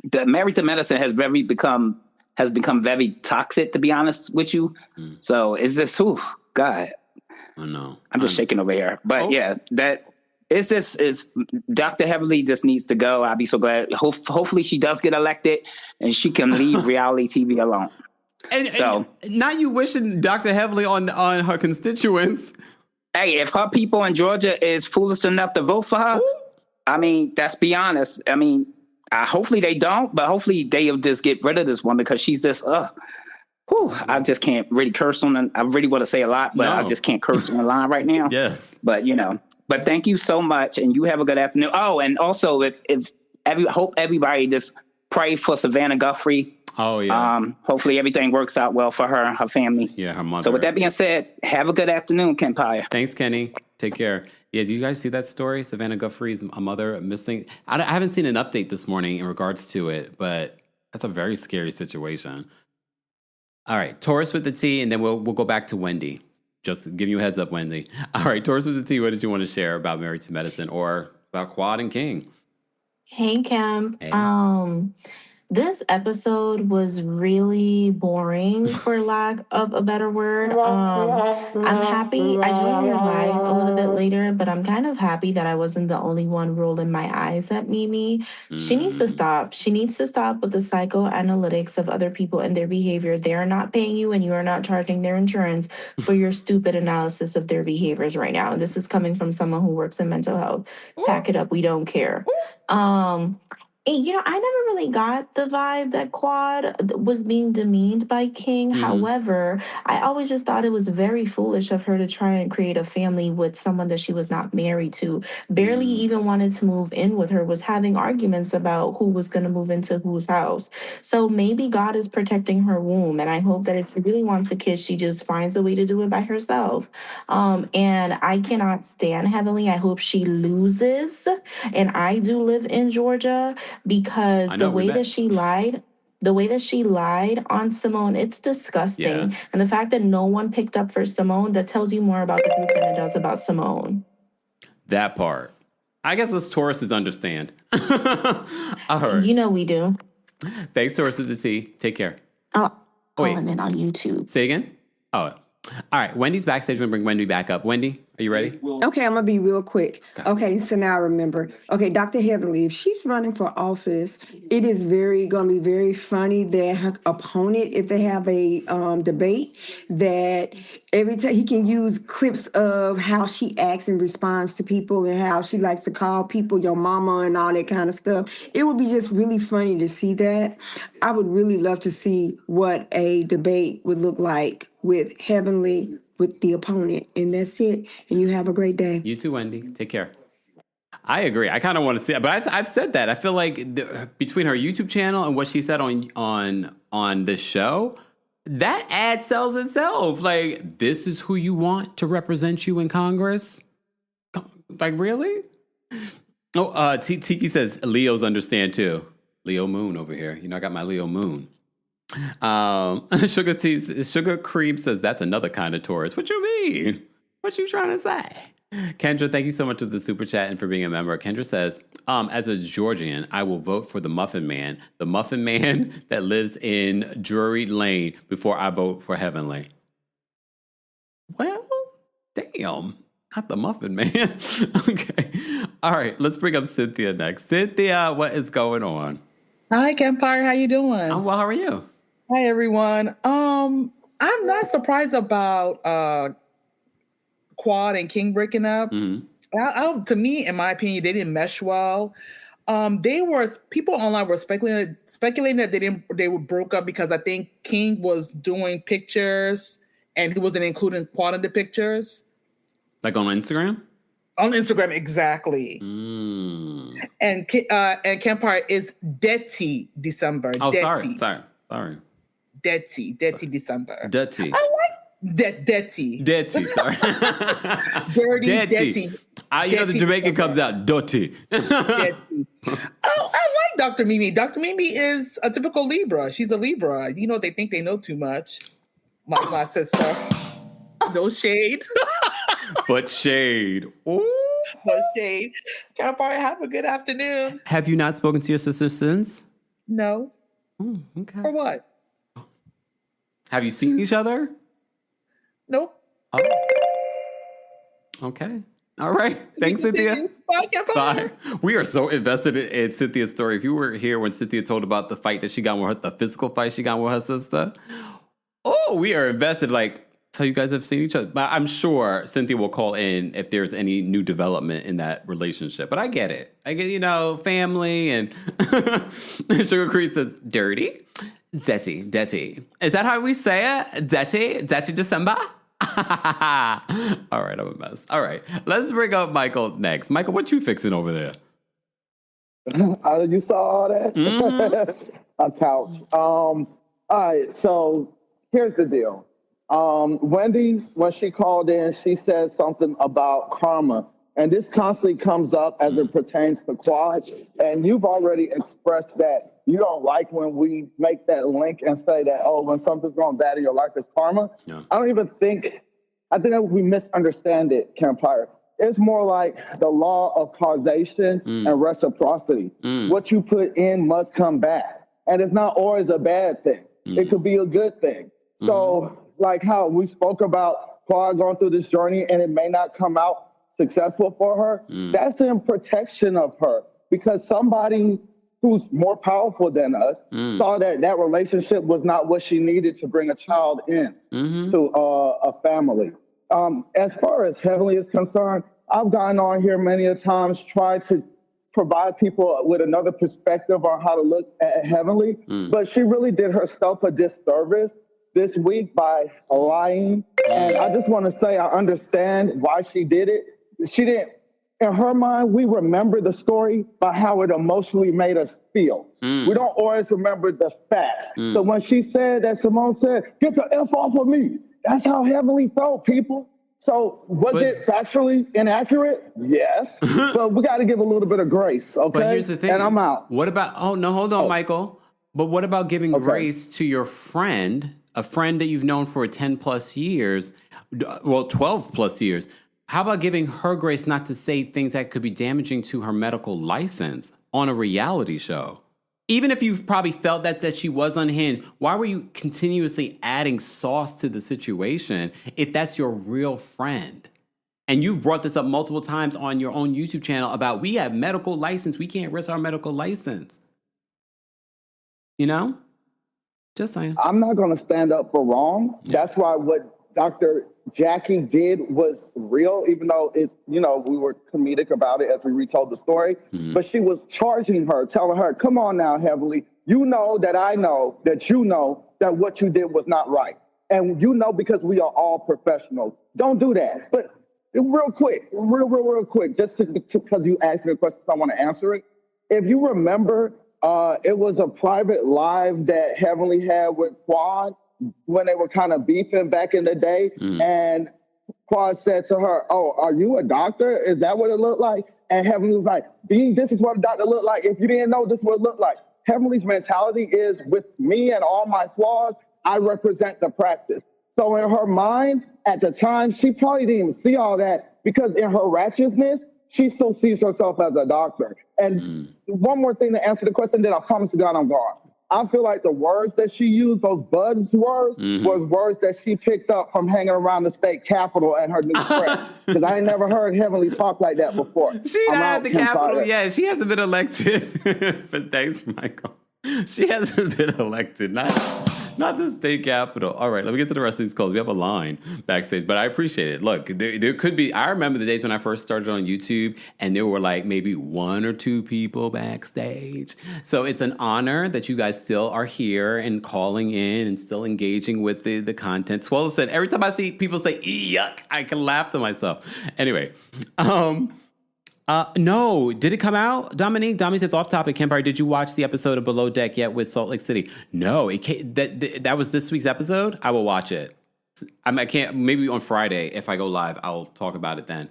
the Married to Medicine has become very toxic, to be honest with you. So it's just, God.
I know.
I'm just shaking over here. But yeah, that it's just, Dr. Heavenly just needs to go. I'll be so glad. Hopefully she does get elected and she can leave reality TV alone.
And now you wishing Dr. Heavily on her constituents.
Hey, if her people in Georgia is foolish enough to vote for her, I mean, let's be honest. I mean, hopefully they don't, but hopefully they'll just get rid of this one because she's just, I just can't really curse on it. I really want to say a lot, but I just can't curse on the line right now.
Yes.
But, but thank you so much. And you have a good afternoon. Oh, and also hope everybody just pray for Savannah Guthrie.
Oh, yeah.
Hopefully everything works out well for her and her family.
Yeah, her mother.
So with that being said, have a good afternoon, Kempire.
Thanks, Kenny. Take care. Yeah, do you guys see that story? Savannah Guthrie's mother missing. I haven't seen an update this morning in regards to it, but that's a very scary situation. All right, Taurus with the T, and then we'll go back to Wendy. Just giving you a heads up, Wendy. All right, Taurus with the T, what did you want to share about Married to Medicine or about Quad and King?
Hey, Cam.
Hey.
This episode was really boring, for lack of a better word. I'm happy. I joined your live a little bit later, but I'm kind of happy that I wasn't the only one rolling my eyes at Mimi. She needs to stop. She needs to stop with the psychoanalytics of other people and their behavior. They're not paying you and you are not charging their insurance for your stupid analysis of their behaviors right now. And this is coming from someone who works in mental health. Pack it up. We don't care. I never really got the vibe that Quad was being demeaned by King. However, I always just thought it was very foolish of her to try and create a family with someone that she was not married to. Barely even wanted to move in with her, was having arguments about who was going to move into whose house. So maybe God is protecting her womb. And I hope that if she really wants a kid, she just finds a way to do it by herself. And I cannot stand Heavenly. I hope she loses. And I do live in Georgia. Because the way that she lied on Simone, it's disgusting. Yeah. And the fact that no one picked up for Simone, that tells you more about the group than it does about Simone.
That part. I guess us Tauruses understand. All right.
You know we do.
Thanks, Taurus with the T. Take care.
Calling it on YouTube.
Say again? Oh, all right. Wendy's backstage. We're going to bring Wendy back up. Wendy, are you ready?
Okay, I'm going to be real quick. Okay, so now I remember. Okay, Dr. Heavenly, if she's running for office, it is going to be very funny that her opponent, if they have a debate, that every time he can use clips of how she acts and responds to people and how she likes to call people your mama and all that kind of stuff. It would be just really funny to see that. I would really love to see what a debate would look like with Heavenly, with the opponent. And that's it. And you have a great day.
You too, Wendy. Take care. I agree. I kind of want to see it, but I've said that. I feel like between her YouTube channel and what she said on this show, that ad sells itself. Like, this is who you want to represent you in Congress? Like, really? Oh, Tiki says Leos understand too. Leo Moon over here. I got my Leo Moon. Sugar Cream says that's another kind of Taurus. What you mean? What you trying to say? Kendra, thank you so much for the super chat and for being a member. Kendra says, as a Georgian, I will vote for the Muffin Man that lives in Drury Lane before I vote for Heavenly. Well, damn. Not the Muffin Man. Okay. All right, let's bring up Cynthia next. Cynthia, what is going on?
Hi, Kempire. How you doing?
I'm well. How are you?
Hi, everyone. I'm not surprised about Quad and King breaking up. Mm-hmm. To me, in my opinion, they didn't mesh well. People online were speculating that they broke up because I think King was doing pictures and he wasn't including Quad in the pictures.
Like on Instagram?
On Instagram, exactly. And Kempire is Dirty December.
Oh,
Dirty.
Sorry.
Dirty December.
Dirty.
I like dirty.
Dirty, sorry.
Dirty.
The Jamaican comes out, dirty.
Dirty. I like Dr. Mimi. Dr. Mimi is a typical Libra. She's a Libra. They think they know too much. My sister. No shade.
But shade. Ooh.
No shade. Kempire, have a good afternoon.
Have you not spoken to your sister since?
No.
Okay.
For what?
Have you seen each other?
Nope.
Oh. Okay. All right. Thanks, Cynthia.
Bye, Kempire.
Bye. We are so invested in Cynthia's story. If you were here when Cynthia told about the fight that she got with her, the physical fight she got with her sister, we are invested. Like, tell you guys have seen each other. But I'm sure Cynthia will call in if there's any new development in that relationship. But I get it. I get, family and Sugar Creek says, dirty. Dirty. Is that how we say it? Dirty December? All right, I'm a mess. All right, let's bring up Michael next. Michael, what you fixing over there?
You saw all that?
Mm-hmm.
A couch. All right, so here's the deal. Wendy, when she called in, she said something about karma. And this constantly comes up as it pertains to Quad. And you've already expressed that you don't like when we make that link and say that, when something's going bad in your life, it's karma. Yeah. I think that we misunderstand it, Kempire. It's more like the law of causation and reciprocity. What you put in must come back. And it's not always a bad thing. It could be a good thing. So like how we spoke about Quad going through this journey and it may not come out successful for her, that's in protection of her, because somebody who's more powerful than us saw that relationship was not what she needed to bring a child in to a family. As far as Heavenly is concerned, I've gotten on here many a times, tried to provide people with another perspective on how to look at Heavenly, but she really did herself a disservice this week by lying. And I just want to say I understand why she did it. She didn't, in her mind, we remember the story by how it emotionally made us feel. We don't always remember the facts. So when she said that, Simone said, get the F off of me. That's how Heavenly felt, people. So was it factually inaccurate? Yes. But we got to give a little bit of grace, okay?
But here's the thing.
And I'm out.
What about, hold on, Michael. But what about giving grace to your friend, a friend that you've known for 10 plus years, 12 plus years? How about giving her grace not to say things that could be damaging to her medical license on a reality show? Even if you probably felt that she was unhinged, why were you continuously adding sauce to the situation if that's your real friend? And you've brought this up multiple times on your own YouTube channel about we have medical license. We can't risk our medical license. Just saying. I'm
not going to stand up for wrong. Yeah. That's why what Dr. Jackie did was real, even though it's, we were comedic about it as we retold the story. But she was charging her, telling her, come on now, Heavenly. You know that I know that you know that what you did was not right. And because we are all professionals. Don't do that. But real quick, just because you asked me a question, so I want to answer it. If you remember, it was a private live that Heavenly had with Quad when they were kind of beefing back in the day. And Quad said to her, are you a doctor? Is that what it looked like? And Heavenly was like, this is what a doctor looked like. If you didn't know, this is what it looked like. Heavenly's mentality is, with me and all my flaws, I represent the practice. So in her mind, at the time, she probably didn't even see all that, because in her ratchetness, she still sees herself as a doctor. And one more thing to answer the question, then I promise to God I'm gone. I feel like the words that she used, those buzzwords, were words that she picked up from hanging around the state capitol and her new friend. Because I ain't never heard Heavenly talk like that before.
She not at the Capitol. Yeah, she hasn't been elected. But thanks, Michael. She hasn't been elected. Not the state capitol. All right, let me get to the rest of these calls. We have a line backstage, but I appreciate it. Look, there could be, I remember the days when I first started on YouTube and there were like maybe 1 or 2 people backstage. So it's an honor that you guys still are here and calling in and still engaging with the content. Swallow said, every time I see people say, yuck, I can laugh to myself. Anyway, no. Did it come out? Dominique says, off topic, Kempire, did you watch the episode of Below Deck yet with Salt Lake City? No. That was this week's episode? I will watch it. I can't, maybe on Friday, if I go live, I'll talk about it then.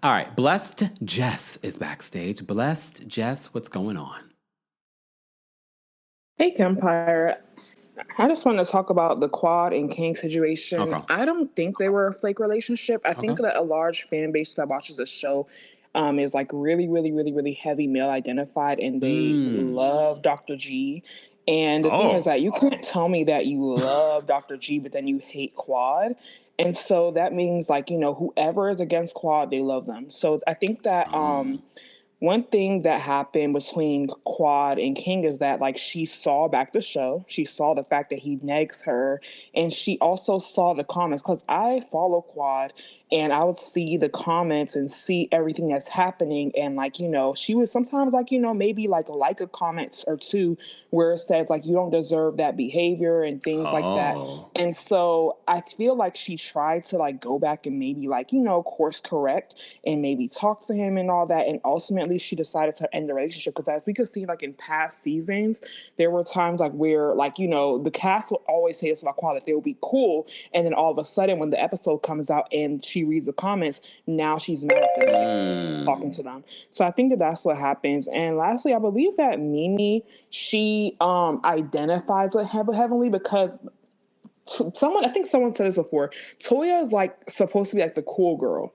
All right. Blessed Jess is backstage. Blessed Jess, what's going on?
Hey, Kempire. I just want to talk about the Quad and King situation. Okay. I don't think they were a fake relationship. I think that a large fan base that watches the show is like really, really, really, really heavy male identified, and they love Dr. G. And the thing is that you can't tell me that you love Dr. G, but then you hate Quad. And so that means, like, you know, whoever is against Quad, they love them. So I think that one thing that happened between Quad and King is that, like, she saw back the show. She saw the fact that he negs her. And she also saw the comments. Because I follow Quad, and I would see the comments and see everything that's happening. And, like, you know, she would sometimes, like, you know, maybe like a comment or two where it says, like, you don't deserve that behavior and things like that. And so I feel like she tried to, like, go back and maybe, like, you know, course correct and maybe talk to him and all that. And ultimately, she decided to end the relationship, because as we could see, like, in past seasons, there were times, like, where, like, you know, the cast would always say this about Quad, that they will be cool, and then all of a sudden when the episode comes out and she reads the comments, now she's mad at them, talking to them. So I think that that's what happens. And lastly, I believe that Mimi, she identifies with Heavenly, because I think someone said this before, Toya is, like, supposed to be like the cool girl.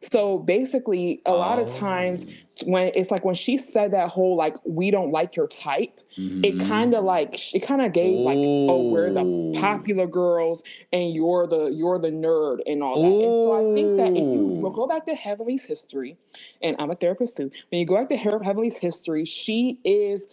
So basically, a lot of times when it's like when she said that whole, like, we don't like your type, it kind of gave like, oh, we're the popular girls and you're the nerd and all that. And so I think that if you go back to Heavenly's history, and I'm a therapist too, when you go back to Heavenly's history, she is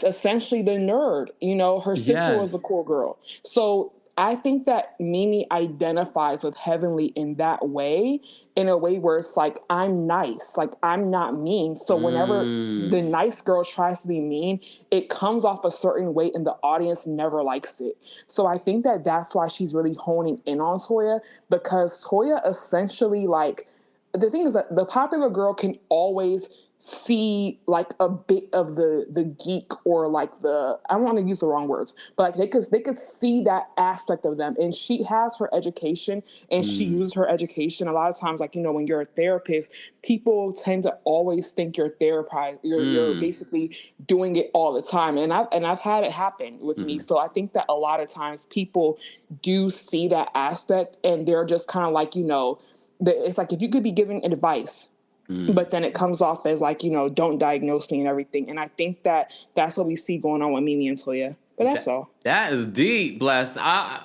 essentially the nerd. You know, her sister was a cool girl. So I think that Mimi identifies with Heavenly in that way, in a way where it's like, I'm nice, like, I'm not mean. So whenever the nice girl tries to be mean, it comes off a certain way and the audience never likes it. So I think that that's why she's really honing in on Toya, because Toya essentially, like, the thing is that the popular girl can always see, like, a bit of the geek, or like I don't want to use the wrong words, but like they could see that aspect of them. And she has her education, and she uses her education a lot of times. Like, you know, when you're a therapist, people tend to always think you're you're basically doing it all the time. And I've had it happen with me. So I think that a lot of times people do see that aspect, and they're just kind of like, you know, it's like, if you could be giving advice, but then it comes off as like, you know, don't diagnose me and everything. And I think that that's what we see going on with Mimi and Toya. But that's all.
That is deep, Bless. I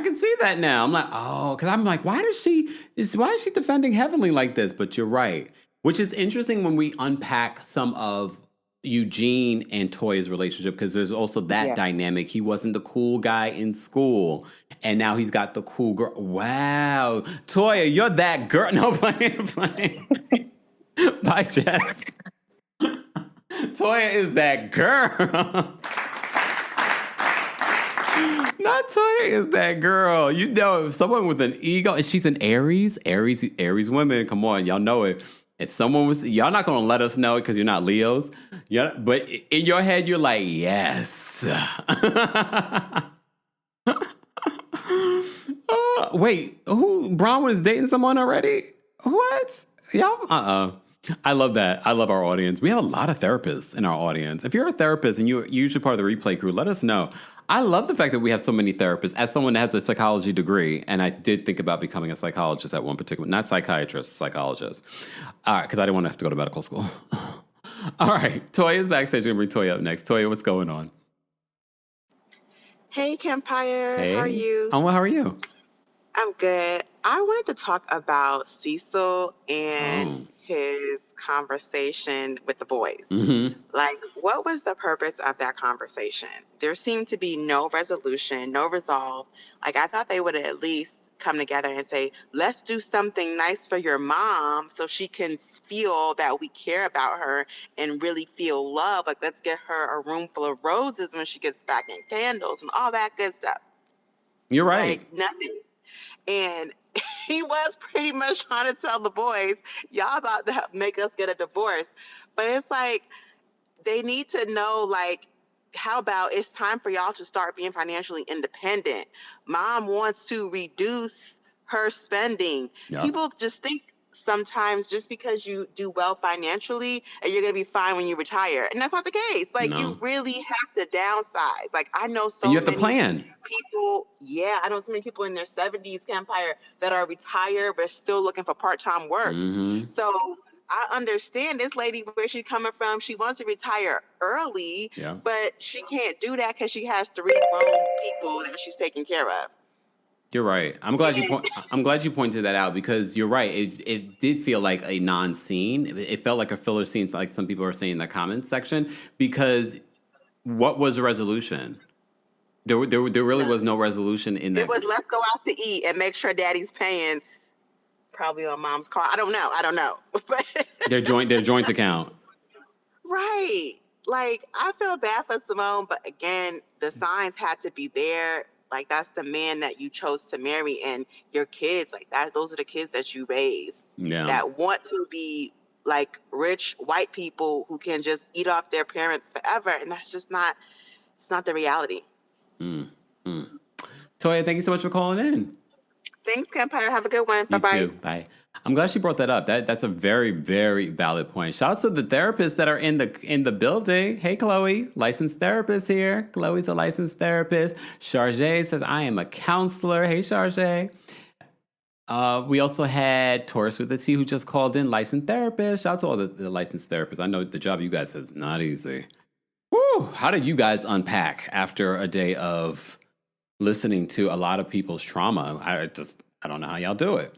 can see that now. I'm like, oh, because I'm like, why is she defending Heavenly like this? But you're right. Which is interesting when we unpack some of Eugene and Toya's relationship, because there's also that dynamic. He wasn't the cool guy in school, and now he's got the cool girl. Wow, Toya, you're that girl. No, playing. Bye, Jess. Toya is that girl. Not Toya is that girl. You know, if someone with an ego, and she's an Aries women, come on, y'all know it. If someone was, y'all not going to let us know because you're not Leos. Yeah, but in your head, you're like, yes. Wait, Braun was dating someone already? What? Y'all? I love that. I love our audience. We have a lot of therapists in our audience. If you're a therapist and you're usually part of the replay crew, let us know. I love the fact that we have so many therapists. As someone that has a psychology degree, and I did think about becoming a psychologist at one particular, not psychiatrist, psychologist. All right, because I didn't want to have to go to medical school. All right, Toya's backstage. We're going to bring Toya up next. Toya, what's going on?
Hey, Kempire.
Hey.
How are you?
I'm well. How are you?
I'm good. I wanted to talk about Cecil and his conversation with the boys. Like, what was the purpose of that conversation? There seemed to be no resolution, no resolve. Like, I thought they would at least come together and say, let's do something nice for your mom so she can feel that we care about her and really feel love. Like, let's get her a room full of roses when she gets back, and candles and all that good stuff.
You're right.
Like, nothing. And he was pretty much trying to tell the boys, y'all about to make us get a divorce. But it's like, they need to know, like, how about it's time for y'all to start being financially independent. Mom wants to reduce her spending. People just think sometimes just because you do well financially and you're going to be fine when you retire. And that's not the case. Like, you really have to downsize. Like, I know so
and you have
many
to plan.
people. Yeah, I know so many people in their 70s, Kempire, that are retired but still looking for part-time work. So I understand this lady where she's coming from. She wants to retire early, but she can't do that because she has 3 grown people that she's taking care of.
You're right. I'm glad you pointed that out, because you're right. It did feel like a non-scene. It felt like a filler scene, like some people are saying in the comments section. Because what was the resolution? There really was no resolution in that.
It was, let's go out to eat and make sure daddy's paying, probably on mom's car. I don't know.
Their joint account.
Right. Like, I feel bad for Simone, but again, the signs had to be there. Like, that's the man that you chose to marry, and your kids, like, those are the kids that you raise that want to be like rich white people who can just eat off their parents forever. And that's just it's not the reality.
Toya, thank you so much for calling in.
Thanks, Kempire. Have a good one. Bye-bye.
You too. Bye. I'm glad she brought that up. That's a very, very valid point. Shout out to the therapists that are in the building. Hey, Chloe, licensed therapist here. Chloe's a licensed therapist. Chargé says, I am a counselor. Hey, Chargé. We also had Taurus with a T who just called in, licensed therapist. Shout out to all the licensed therapists. I know the job you guys have is not easy. Woo! How did you guys unpack after a day of listening to a lot of people's trauma? I don't know how y'all do it.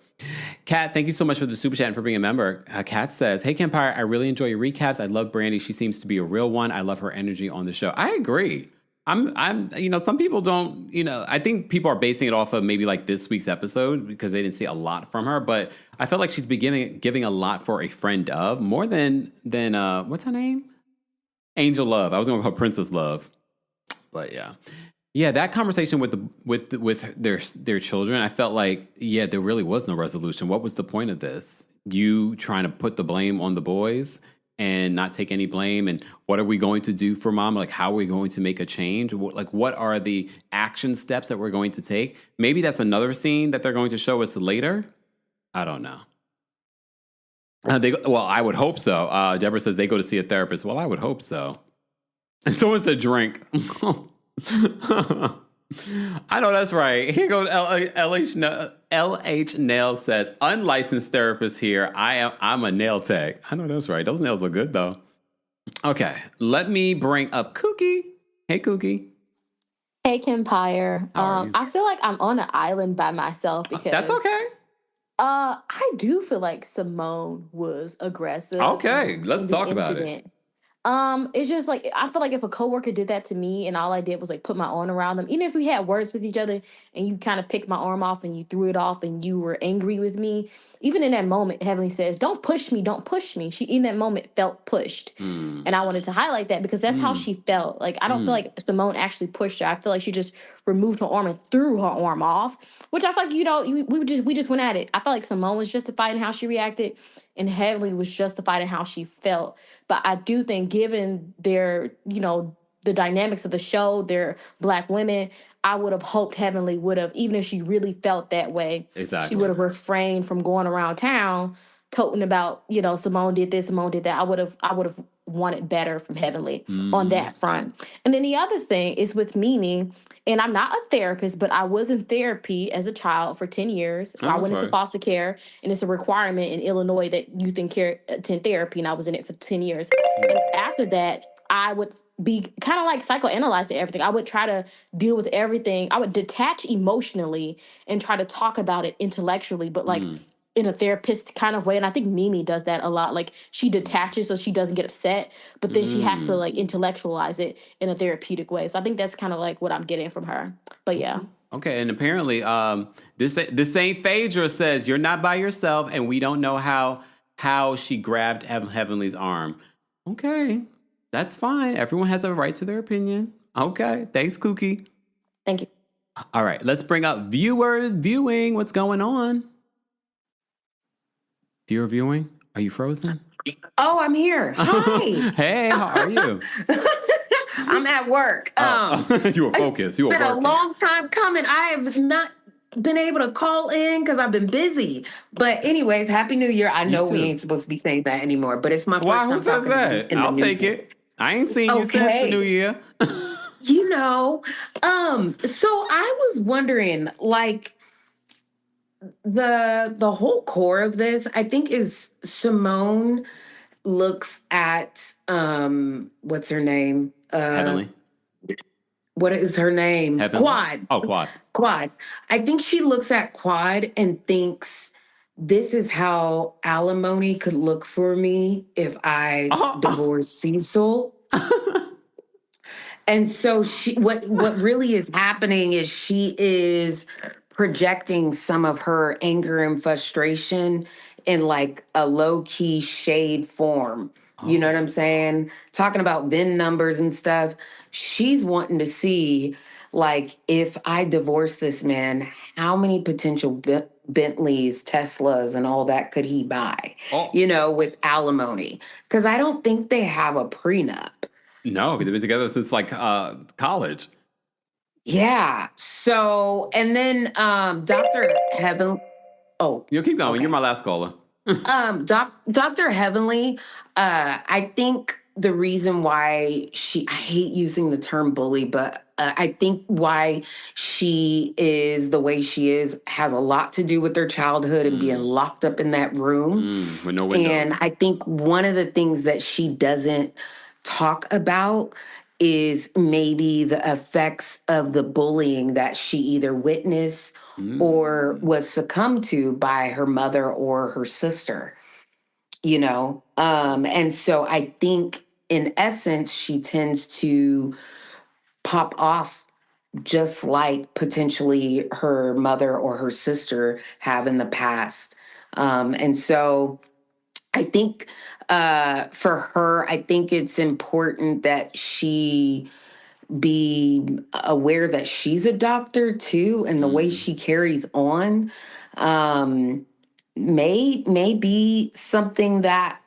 Kat, thank you so much for the super chat and for being a member. Kat says, hey, Kempire, I really enjoy your recaps. I love Brandy. She seems to be a real one. I love her energy on the show. I agree. I'm some people don't, I think people are basing it off of maybe like this week's episode because they didn't see a lot from her, but I feel like she's giving a lot for a friend of, more than what's her name? Angel Love. I was going to call her Princess Love. But yeah, that conversation with their children, I felt like, there really was no resolution. What was the point of this? You trying to put the blame on the boys and not take any blame? And what are we going to do for mom? Like, how are we going to make a change? What are the action steps that we're going to take? Maybe that's another scene that they're going to show us later. I don't know. I would hope so. Deborah says they go to see a therapist. Well, I would hope so. And someone said drink. I know that's right. Here goes LH Nail says, unlicensed therapist here. I'm a nail tech. I know that's right. Those nails are good though. Okay, let me bring up Kookie. Hey, Kookie.
Hey, Kempire. I feel like I'm on an island by myself because
that's okay.
I do feel like Simone was aggressive.
Okay, let's talk about it.
It's just like, I feel like if a coworker did that to me and all I did was like put my arm around them, even if we had words with each other and you kind of picked my arm off and you threw it off and you were angry with me, even in that moment, Heavenly says, don't push me, don't push me. She, in that moment, felt pushed. And I wanted to highlight that because that's how she felt. Like, I don't feel like Simone actually pushed her. I feel like she just removed her arm and threw her arm off, which I feel like, we just went at it. I felt like Simone was justified in how she reacted and Heavenly was justified in how she felt. But I do think given their, the dynamics of the show, they're Black women, I would have hoped Heavenly would have, even if she really felt that way, she would have refrained from going around town toting about, Simone did this, Simone did that. I would have wanted better from Heavenly on that front. And then the other thing is with Mimi, and I'm not a therapist, but I was in therapy as a child for 10 years. I went into foster care, and it's a requirement in Illinois that youth attend therapy, and I was in it for 10 years. And after that, I would be kind of like psychoanalyzing everything. I would try to deal with everything. I would detach emotionally and try to talk about it intellectually, but like in a therapist kind of way. And I think Mimi does that a lot. Like, she detaches so she doesn't get upset, but then she has to like intellectualize it in a therapeutic way. So I think that's kind of like what I'm getting from her. But yeah.
Okay, and apparently this ain't Phaedra says you're not by yourself, and we don't know how she grabbed Heavenly's arm. Okay, that's fine. Everyone has a right to their opinion. Okay, thanks, Kookie.
Thank you.
All right, let's bring up viewing. What's going on? Viewer viewing? Are you frozen?
Oh, I'm here. Hi.
Hey, how are you?
I'm at work.
You were focused. You were
working. It's been
working.
a long time coming. I have not been able to call in because I've been busy. But anyways, Happy New Year. I know we ain't supposed to be saying that anymore, but it's my first time
Who says
talking to you
that?
in the
I'll
new
take
year.
it. I ain't seen you since the New Year.
You know, so I was wondering, like, the whole core of this, I think, is Simone looks at what's her name?
Heavenly.
What is her name?
Heavenly?
Quad.
Oh, Quad.
Quad. I think she looks at Quad and thinks this is how alimony could look for me if I divorced Cecil. And so what really is happening is she is projecting some of her anger and frustration in like a low-key shade form. You know what I'm saying? Talking about VIN numbers and stuff. She's wanting to see, like, if I divorce this man, how many potential Bentleys, Teslas, and all that could he buy, with alimony? Because I don't think they have a prenup.
No, they've been together since like college.
Yeah. So, and then Dr. Heaven. Oh,
you keep going. Okay. You're my last caller.
Dr. Heavenly, I think the reason why I hate using the term bully, but I think why she is the way she is has a lot to do with their childhood and being locked up in that room.
With no windows.
And I think one of the things that she doesn't talk about is maybe the effects of the bullying that she either witnessed or was succumbed to by her mother or her sister, and so I think in essence she tends to pop off just like potentially her mother or her sister have in the past. And so I think for her, I think it's important that she be aware that she's a doctor too, and the way she carries on may be something that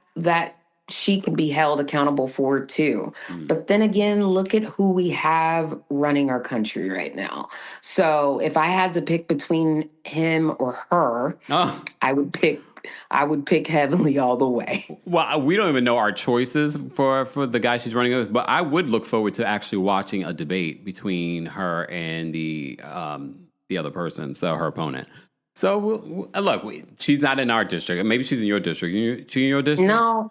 she can be held accountable for too. But then again, look at who we have running our country right now. So if I had to pick between him or her, I would pick Heavenly all the way.
Well, we don't even know our choices for the guy she's running with, but I would look forward to actually watching a debate between her and the other person, so her opponent. So look, she's not in our district. Maybe she's in your district. She in your district?
No.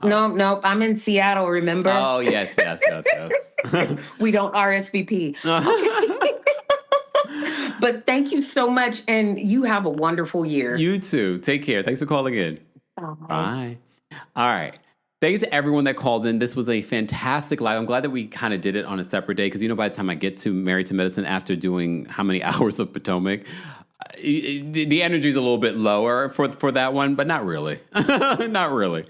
I'm in Seattle. Remember?
Oh yes.
We don't RSVP. But thank you so much, and you have a wonderful year.
You too. Take care. Thanks for calling in. Bye. All right. Thanks to everyone that called in. This was a fantastic live. I'm glad that we kind of did it on a separate day because, by the time I get to Married to Medicine after doing how many hours of Potomac, the energy is a little bit lower for that one, but not really. Not really.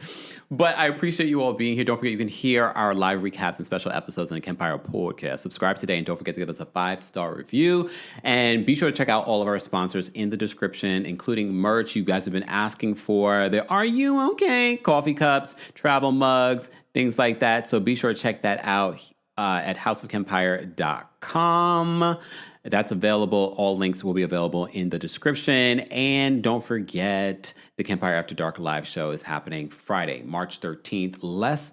But I appreciate you all being here. Don't forget, you can hear our live recaps and special episodes on the Kempire podcast. Subscribe today, and don't forget to give us a 5-star review. And be sure to check out all of our sponsors in the description, including merch you guys have been asking for. There are you okay? Coffee cups, travel mugs, things like that. So be sure to check that out at houseofkempire.com. That's available. All links will be available in the description. And don't forget, the Kempire After Dark live show is happening Friday, March 13th, less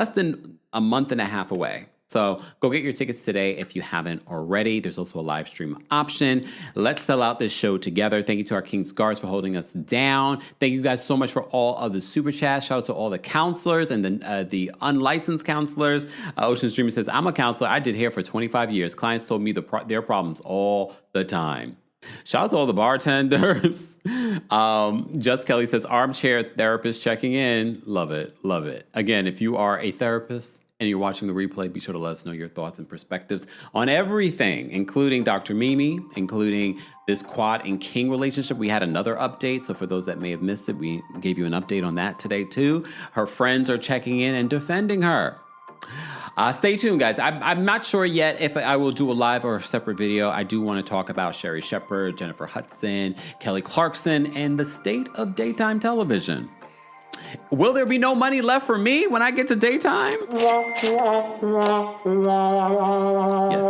than a month and a half away. So go get your tickets today if you haven't already. There's also a live stream option. Let's sell out this show together. Thank you to our King's Guards for holding us down. Thank you guys so much for all of the super chats. Shout out to all the counselors and the unlicensed counselors. Ocean Streamer says, I'm a counselor. I did hair for 25 years. Clients told me their problems all the time. Shout out to all the bartenders. Just Kelly says, armchair therapist checking in. Love it. Love it. Again, if you are a therapist and you're watching the replay, be sure to let us know your thoughts and perspectives on everything, including Dr. Mimi, including this Quad and King relationship. We had another update, so for those that may have missed it, we gave you an update on that today too. Her friends are checking in and defending her. Stay tuned, guys. I'm not sure yet if I will do a live or a separate video. I do want to talk about Sherry Shepherd, Jennifer Hudson, Kelly Clarkson, and the state of daytime television. Will there be no money left for me when I get to daytime? Yes,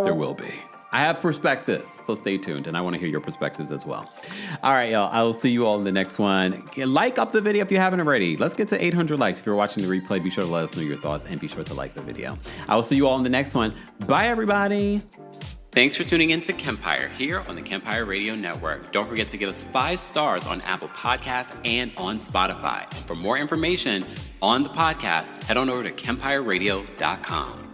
there will be. I have perspectives, so stay tuned, and I want to hear your perspectives as well. All right, y'all. I will see you all in the next one. Like up the video if you haven't already. Let's get to 800 likes. If you're watching the replay, be sure to let us know your thoughts, and be sure to like the video. I will see you all in the next one. Bye, everybody.
Thanks for tuning in to Kempire here on the Kempire Radio Network. Don't forget to give us 5 stars on Apple Podcasts and on Spotify. And for more information on the podcast, head on over to KempireRadio.com.